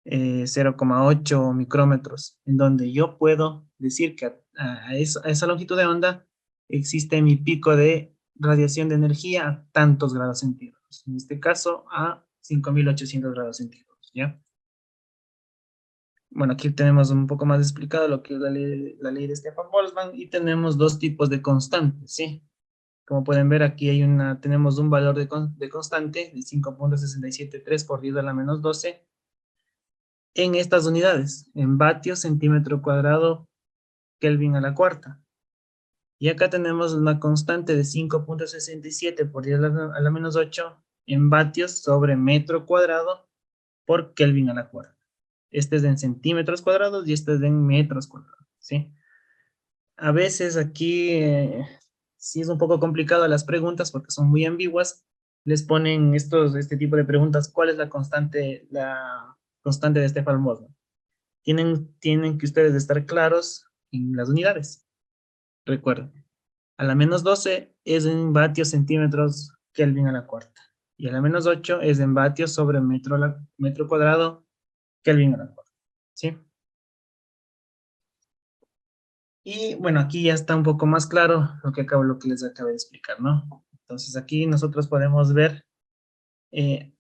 A: 0,8 micrómetros, en donde yo puedo decir que a esa longitud de onda existe mi pico de radiación de energía a tantos grados centígrados. En este caso, a 5800 grados centígrados, ¿ya? Bueno, aquí tenemos un poco más explicado lo que es la ley de Stefan-Boltzmann y tenemos dos tipos de constantes, ¿sí? Como pueden ver, aquí tenemos un valor de constante de 5,673 por 10 a la menos 12 en estas unidades, en vatios centímetro cuadrado Kelvin a la cuarta. Y acá tenemos una constante de 5,67 por 10 a la menos 8 en vatios sobre metro cuadrado por Kelvin a la cuarta. Este es en centímetros cuadrados y este es en metros cuadrados, ¿sí? A veces aquí sí es un poco complicado las preguntas porque son muy ambiguas. Les ponen este tipo de preguntas, ¿cuál es la constante de Stefan-Boltzmann? Tienen que ustedes estar claros en las unidades. Recuerden, a la menos 12 es en vatios centímetros Kelvin a la cuarta. Y a la menos 8 es en vatios sobre metro cuadrado Kelvin a la cuarta, ¿sí? Y bueno, aquí ya está un poco más claro lo que les acabo de explicar, ¿no? Entonces aquí nosotros podemos ver eh,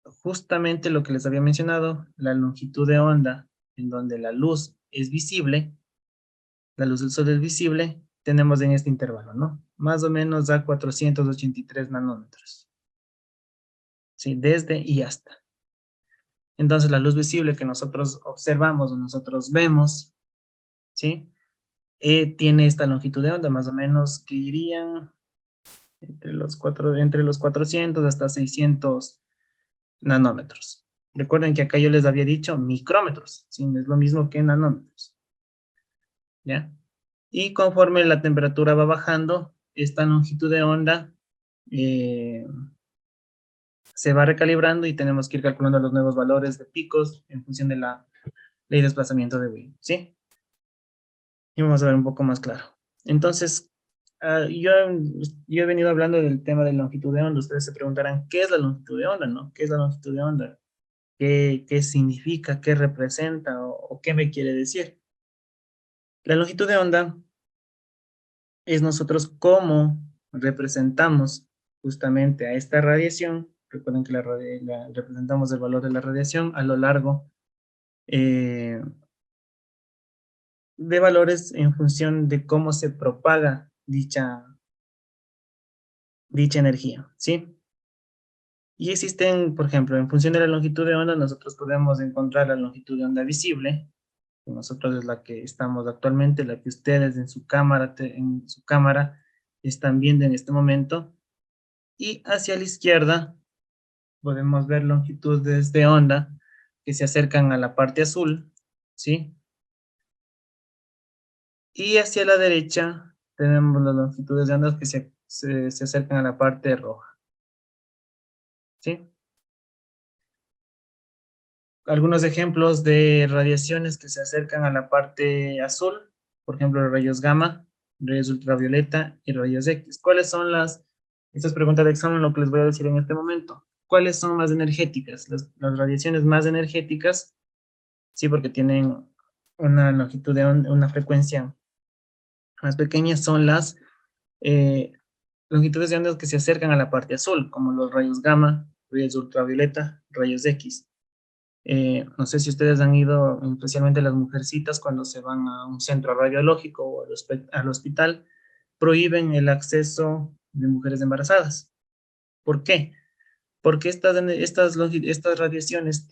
A: justamente lo que les había mencionado, la longitud de onda en donde la luz es visible, la luz del sol es visible, tenemos en este intervalo, ¿no? Más o menos a 483 nanómetros. Sí, desde y hasta. Entonces la luz visible que nosotros observamos o nosotros vemos, ¿sí? Tiene esta longitud de onda, más o menos que irían entre los 400 hasta 600 nanómetros. Recuerden que acá yo les había dicho micrómetros, ¿sí? Es lo mismo que nanómetros, ¿ya? Y conforme la temperatura va bajando, esta longitud de onda se va recalibrando y tenemos que ir calculando los nuevos valores de picos en función de la ley de desplazamiento de Wien, ¿sí? Y vamos a ver un poco más claro. Entonces, yo he venido hablando del tema de longitud de onda. Ustedes se preguntarán, ¿qué es la longitud de onda, no? ¿Qué es la longitud de onda? ¿Qué significa? ¿Qué representa? O qué me quiere decir? La longitud de onda es nosotros cómo representamos justamente a esta radiación. Recuerden que representamos el valor de la radiación a lo largo de valores en función de cómo se propaga dicha energía, ¿sí? Y existen, por ejemplo, en función de la longitud de onda, nosotros podemos encontrar la longitud de onda visible, que nosotros es la que estamos actualmente, la que ustedes en su cámara están viendo en este momento. Y hacia la izquierda podemos ver longitudes de onda que se acercan a la parte azul, ¿sí? Y hacia la derecha tenemos las longitudes de ondas que se acercan a la parte roja, ¿sí? Algunos ejemplos de radiaciones que se acercan a la parte azul, por ejemplo, los rayos gamma, rayos ultravioleta y rayos X. ¿Cuáles son estas preguntas de examen, lo que les voy a decir en este momento? ¿Cuáles son más energéticas? Las radiaciones más energéticas, sí, porque tienen una longitud de onda, una frecuencia más pequeña, son las longitudes de ondas que se acercan a la parte azul, como los rayos gamma, rayos ultravioleta, rayos X. No sé si ustedes han ido, especialmente las mujercitas, cuando se van a un centro radiológico o al hospital, prohíben el acceso de mujeres embarazadas. ¿Por qué? Porque estas radiaciones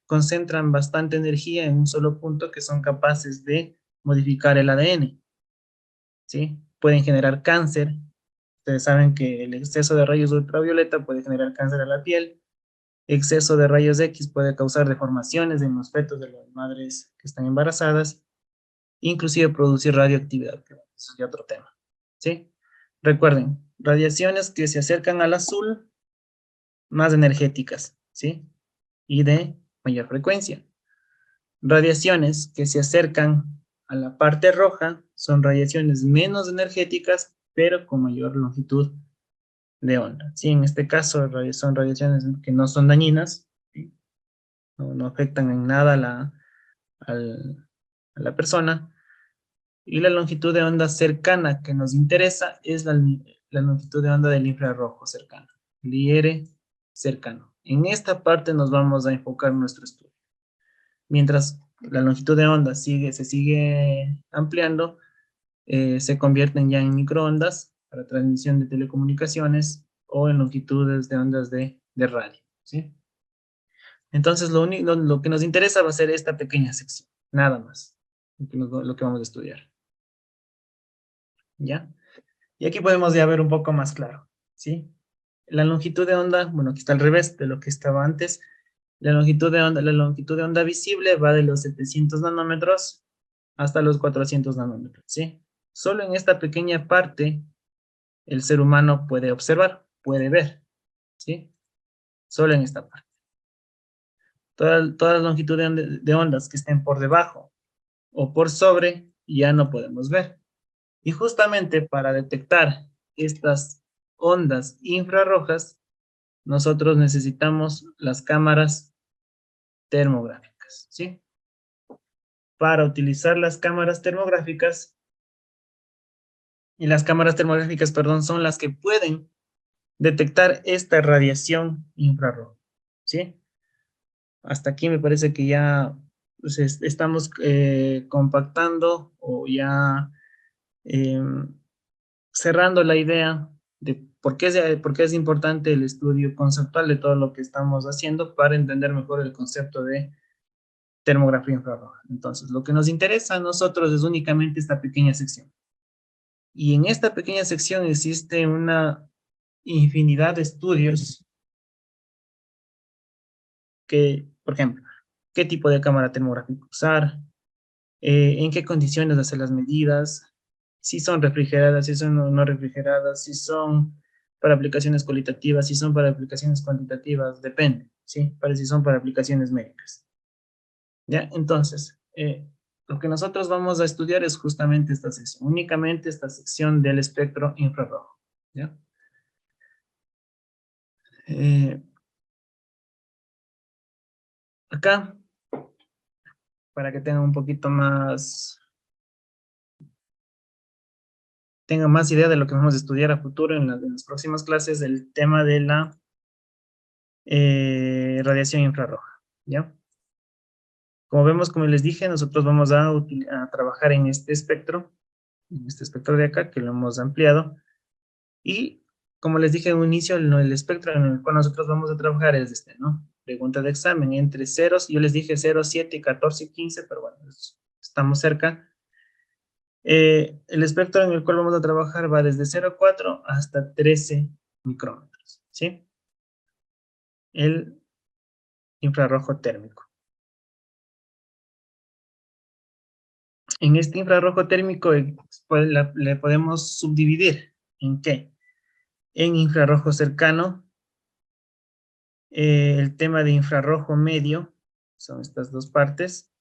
A: concentran bastante energía en un solo punto, que son capaces de modificar el ADN, ¿sí? Pueden generar cáncer. Ustedes saben que el exceso de rayos ultravioleta puede generar cáncer a la piel. Exceso de rayos X puede causar deformaciones en los fetos de las madres que están embarazadas, inclusive producir radioactividad, que eso es ya otro tema, ¿sí? Recuerden, radiaciones que se acercan al azul, más energéticas, ¿sí? Y de mayor frecuencia. Radiaciones que se acercan a la parte roja son radiaciones menos energéticas, pero con mayor longitud de onda. Sí, en este caso son radiaciones que no son dañinas, ¿sí? No afectan en nada a la persona. Y la longitud de onda cercana que nos interesa es la longitud de onda del infrarrojo cercano, el IR cercano. En esta parte nos vamos a enfocar nuestro estudio. Mientras la longitud de onda se sigue ampliando, se convierten ya en microondas para transmisión de telecomunicaciones o en longitudes de ondas de radio, ¿sí? Entonces, lo que nos interesa va a ser esta pequeña sección, nada más, lo que vamos a estudiar, ¿ya? Y aquí podemos ya ver un poco más claro, ¿sí? La longitud de onda, bueno, aquí está al revés de lo que estaba antes. La longitud de onda visible va de los 700 nanómetros hasta los 400 nanómetros, ¿sí? Solo en esta pequeña parte el ser humano puede observar, puede ver, ¿sí? Solo en esta parte. Toda la longitud de ondas que estén por debajo o por sobre ya no podemos ver. Y justamente para detectar estas ondas infrarrojas, nosotros necesitamos las cámaras termográficas, ¿sí? Para utilizar las cámaras termográficas, y las cámaras termográficas, perdón, son las que pueden detectar esta radiación infrarroja, ¿sí? Hasta aquí me parece que ya pues, estamos compactando o ya eh, cerrando la idea de por qué es importante el estudio conceptual de todo lo que estamos haciendo para entender mejor el concepto de termografía infrarroja. Entonces, lo que nos interesa a nosotros es únicamente esta pequeña sección. Y en esta pequeña sección existe una infinidad de estudios que, por ejemplo, qué tipo de cámara termográfica usar, en qué condiciones hacer las medidas, si son refrigeradas, si son no refrigeradas, si son para aplicaciones cualitativas, si son para aplicaciones cuantitativas, depende, ¿sí? Para si son para aplicaciones médicas. ¿Ya? Entonces, lo que nosotros vamos a estudiar es justamente esta sección, únicamente esta sección del espectro infrarrojo, ¿ya? Acá, para que tengan un poquito más, tengan más idea de lo que vamos a estudiar a futuro en las próximas clases, el tema de la radiación infrarroja, ¿ya? Como vemos, como les dije, nosotros vamos a trabajar en este espectro de acá, que lo hemos ampliado, y como les dije en un inicio, el espectro en el cual nosotros vamos a trabajar es este, ¿no? Pregunta de examen entre ceros, yo les dije 0, 7, 14 y 15, pero bueno, estamos cerca. El espectro en el cual vamos a trabajar va desde 0,4 hasta 13 micrómetros, ¿sí? El infrarrojo térmico. En este infrarrojo térmico pues, le podemos subdividir. ¿En qué? En infrarrojo cercano, el tema de infrarrojo medio, son estas dos partes,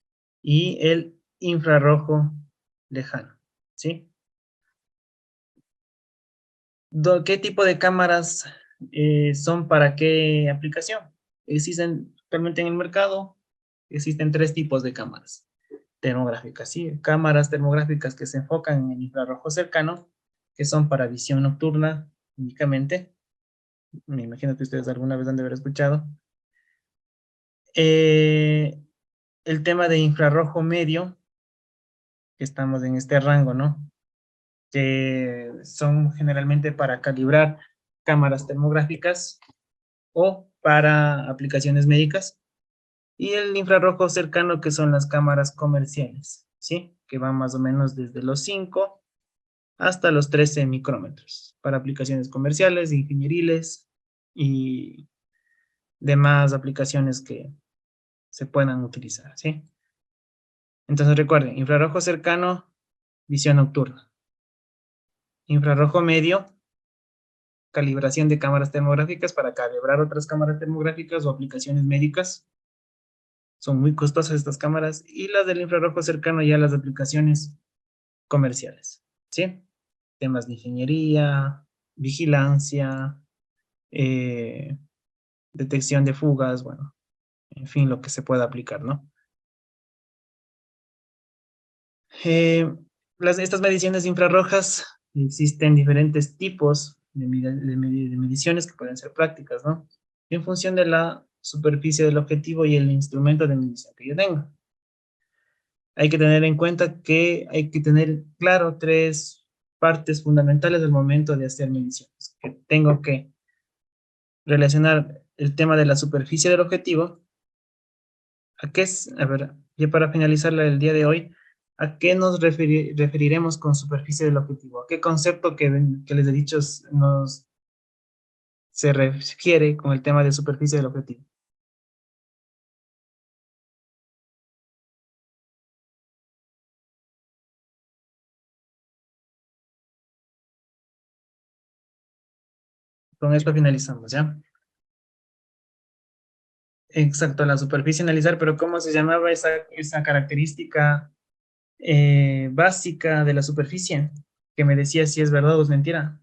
A: y el infrarrojo lejano, ¿sí? ¿Qué tipo de cámaras son para qué aplicación? Existen actualmente en el mercado, existen 3 tipos de cámaras termográficas, ¿sí? Cámaras termográficas que se enfocan en el infrarrojo cercano, que son para visión nocturna únicamente, Me imagino que ustedes alguna vez han de haber escuchado. El tema de infrarrojo medio, que estamos en este rango, ¿no? Que son generalmente para calibrar cámaras termográficas o para aplicaciones médicas. Y el infrarrojo cercano, que son las cámaras comerciales, ¿sí? Que van más o menos desde los 5 hasta los 13 micrómetros para aplicaciones comerciales, ingenieriles y demás aplicaciones que se puedan utilizar, ¿sí? Entonces recuerden, infrarrojo cercano, visión nocturna. Infrarrojo medio, calibración de cámaras termográficas para calibrar otras cámaras termográficas o aplicaciones médicas. Son muy costosas estas cámaras. Y las del infrarrojo cercano, ya las aplicaciones comerciales, ¿sí? Temas de ingeniería, vigilancia, detección de fugas, bueno, en fin, lo que se pueda aplicar, ¿no? Estas mediciones infrarrojas, existen diferentes tipos de mediciones que pueden ser prácticas, ¿no? En función de la superficie del objetivo y el instrumento de medición que yo tenga. Hay que tener en cuenta que hay que tener claro 3 partes fundamentales al momento de hacer mediciones. Que tengo que relacionar el tema de la superficie del objetivo. ¿A qué es? A ver, ya para finalizar el día de hoy, ¿a qué nos referiremos con superficie del objetivo? ¿A qué concepto que les he dicho se refiere con el tema de superficie del objetivo? Con esto finalizamos, ¿ya? Exacto, la superficie analizar, pero ¿cómo se llamaba esa característica básica de la superficie? Que me decía si es verdad o es mentira.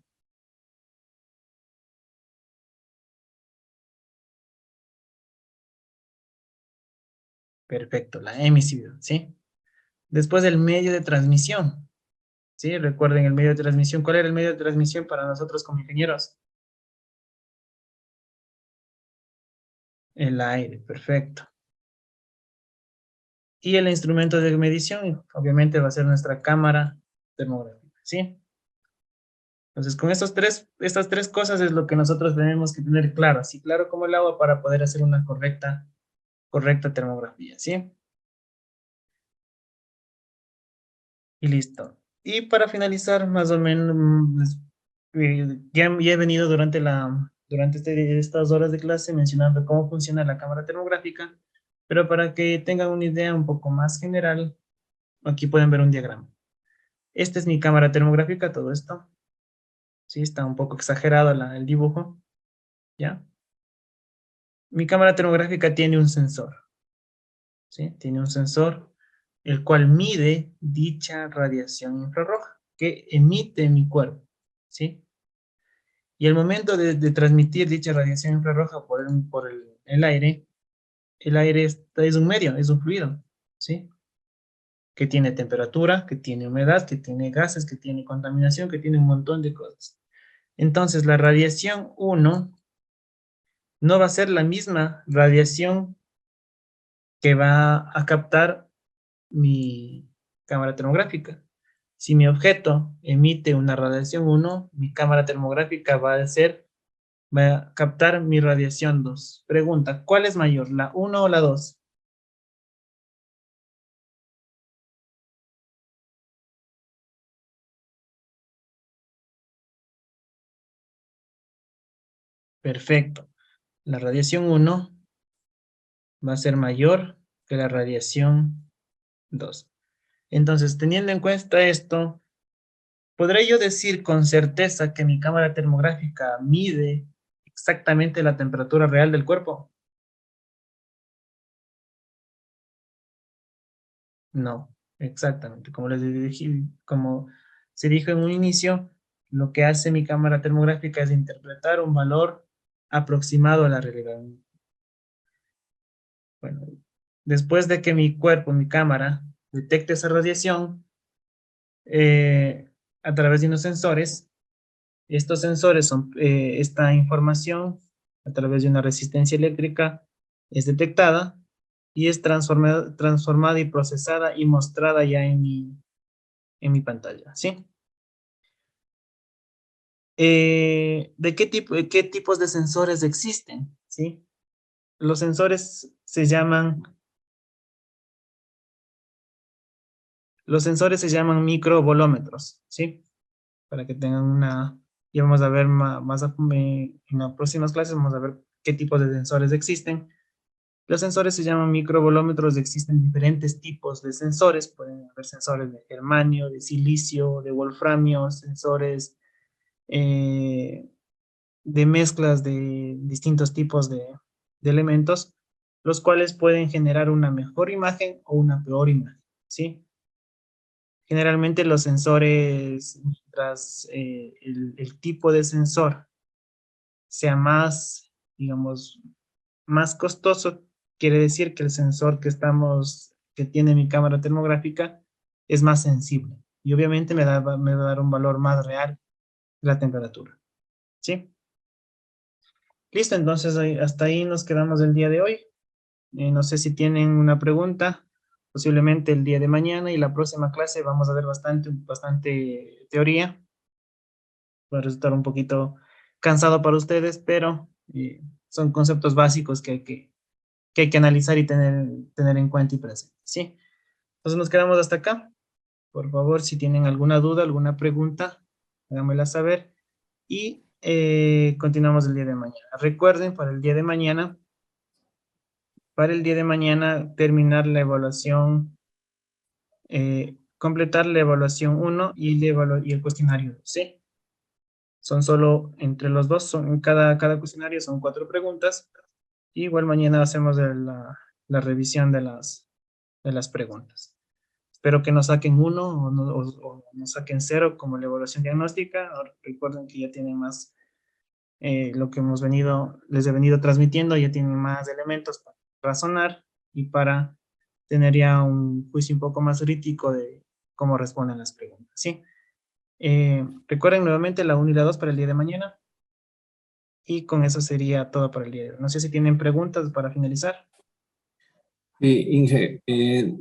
A: Perfecto, la emisividad, ¿sí? Después el medio de transmisión, ¿sí? Recuerden el medio de transmisión. ¿Cuál era el medio de transmisión para nosotros como ingenieros? El aire, perfecto. Y el instrumento de medición, obviamente, va a ser nuestra cámara termográfica, ¿sí? Entonces, con estas tres cosas es lo que nosotros tenemos que tener claro, así claro como el agua, para poder hacer una correcta termografía, ¿sí? Y listo. Y para finalizar, más o menos, ya he venido durante estas horas de clase mencionando cómo funciona la cámara termográfica, pero para que tengan una idea un poco más general, aquí pueden ver un diagrama. Esta es mi cámara termográfica, todo esto. Sí, está un poco exagerado el dibujo, ¿ya? Mi cámara termográfica tiene un sensor, ¿sí? Tiene un sensor el cual mide dicha radiación infrarroja que emite mi cuerpo, ¿sí? Y al momento de transmitir dicha radiación infrarroja por el aire es un medio, es un fluido, ¿sí? Que tiene temperatura, que tiene humedad, que tiene gases, que tiene contaminación, que tiene un montón de cosas. Entonces, la radiación 1 no va a ser la misma radiación que va a captar mi cámara termográfica. Si mi objeto emite una radiación 1, mi cámara termográfica va a captar mi radiación 2. Pregunta, ¿cuál es mayor, la 1 o la 2? Perfecto. La radiación 1 va a ser mayor que la radiación 2. Entonces, teniendo en cuenta esto, ¿podré yo decir con certeza que mi cámara termográfica mide exactamente la temperatura real del cuerpo? No, exactamente. Como se dijo en un inicio, lo que hace mi cámara termográfica es interpretar un valor aproximado a la realidad. Bueno, después de que mi cuerpo, mi cámara, detecte esa radiación a través de unos sensores, Estos sensores son, esta información a través de una resistencia eléctrica es detectada y es transformada y procesada y mostrada ya en mi pantalla, ¿sí? ¿De qué tipos de sensores existen? ¿Sí? Los sensores se llaman microvolómetros, ¿sí? Para que tengan una, ya vamos a ver en las próximas clases, vamos a ver qué tipos de sensores existen. Los sensores se llaman microvolómetros, existen diferentes tipos de sensores, pueden haber sensores de germanio, de silicio, de wolframio, sensores de mezclas de distintos tipos de elementos, los cuales pueden generar una mejor imagen o una peor imagen, ¿sí? Generalmente los sensores, mientras el tipo de sensor sea más, digamos, más costoso, quiere decir que el sensor que tiene mi cámara termográfica es más sensible. Y obviamente me va a dar un valor más real de la temperatura, ¿sí? Listo, entonces hasta ahí nos quedamos el día de hoy. No sé si tienen una pregunta, posiblemente el día de mañana y la próxima clase vamos a ver bastante teoría. Va a resultar un poquito cansado para ustedes, pero son conceptos básicos que hay que analizar y tener en cuenta y presente, ¿sí? Entonces nos quedamos hasta acá. Por favor, si tienen alguna duda, alguna pregunta, háganmela saber y continuamos el día de mañana. Recuerden, para el día de mañana terminar la evaluación, completar la evaluación 1 y el cuestionario 2, ¿sí? Son solo entre los dos, cada cuestionario son 4 preguntas. Y igual mañana hacemos la revisión de las preguntas. Espero que nos saquen 1 o nos saquen 0 como la evaluación diagnóstica. Ahora, recuerden que ya tienen más, lo que les he venido transmitiendo, ya tienen más elementos para razonar y para tener ya un juicio un poco más crítico de cómo responden las preguntas, ¿sí? Recuerden nuevamente la 1 y la 2 para el día de mañana. Y con eso sería todo para el día de hoy. No sé si tienen preguntas para finalizar.
F: Inge,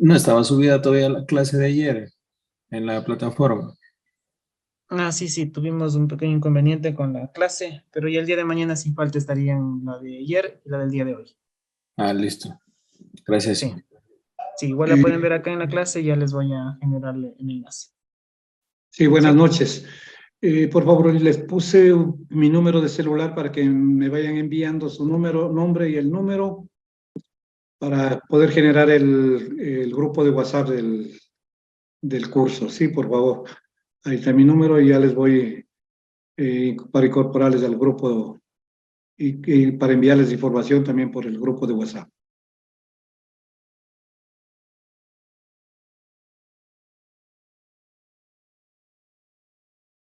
F: no estaba subida todavía la clase de ayer en la plataforma.
A: Sí, tuvimos un pequeño inconveniente con la clase, pero ya el día de mañana sin falta estarían la de ayer y la del día de hoy.
F: Ah, listo. Gracias.
A: Sí, sí, igual la pueden ver acá en la clase y ya les voy a generarle el enlace.
H: Sí, buenas
A: Sí.
H: noches. Por favor, les puse mi número de celular para que me vayan enviando su nombre y el número para poder generar el grupo de WhatsApp del curso. Sí, por favor. Ahí está mi número y ya les voy para incorporarles al grupo y para enviarles información también por el grupo de WhatsApp.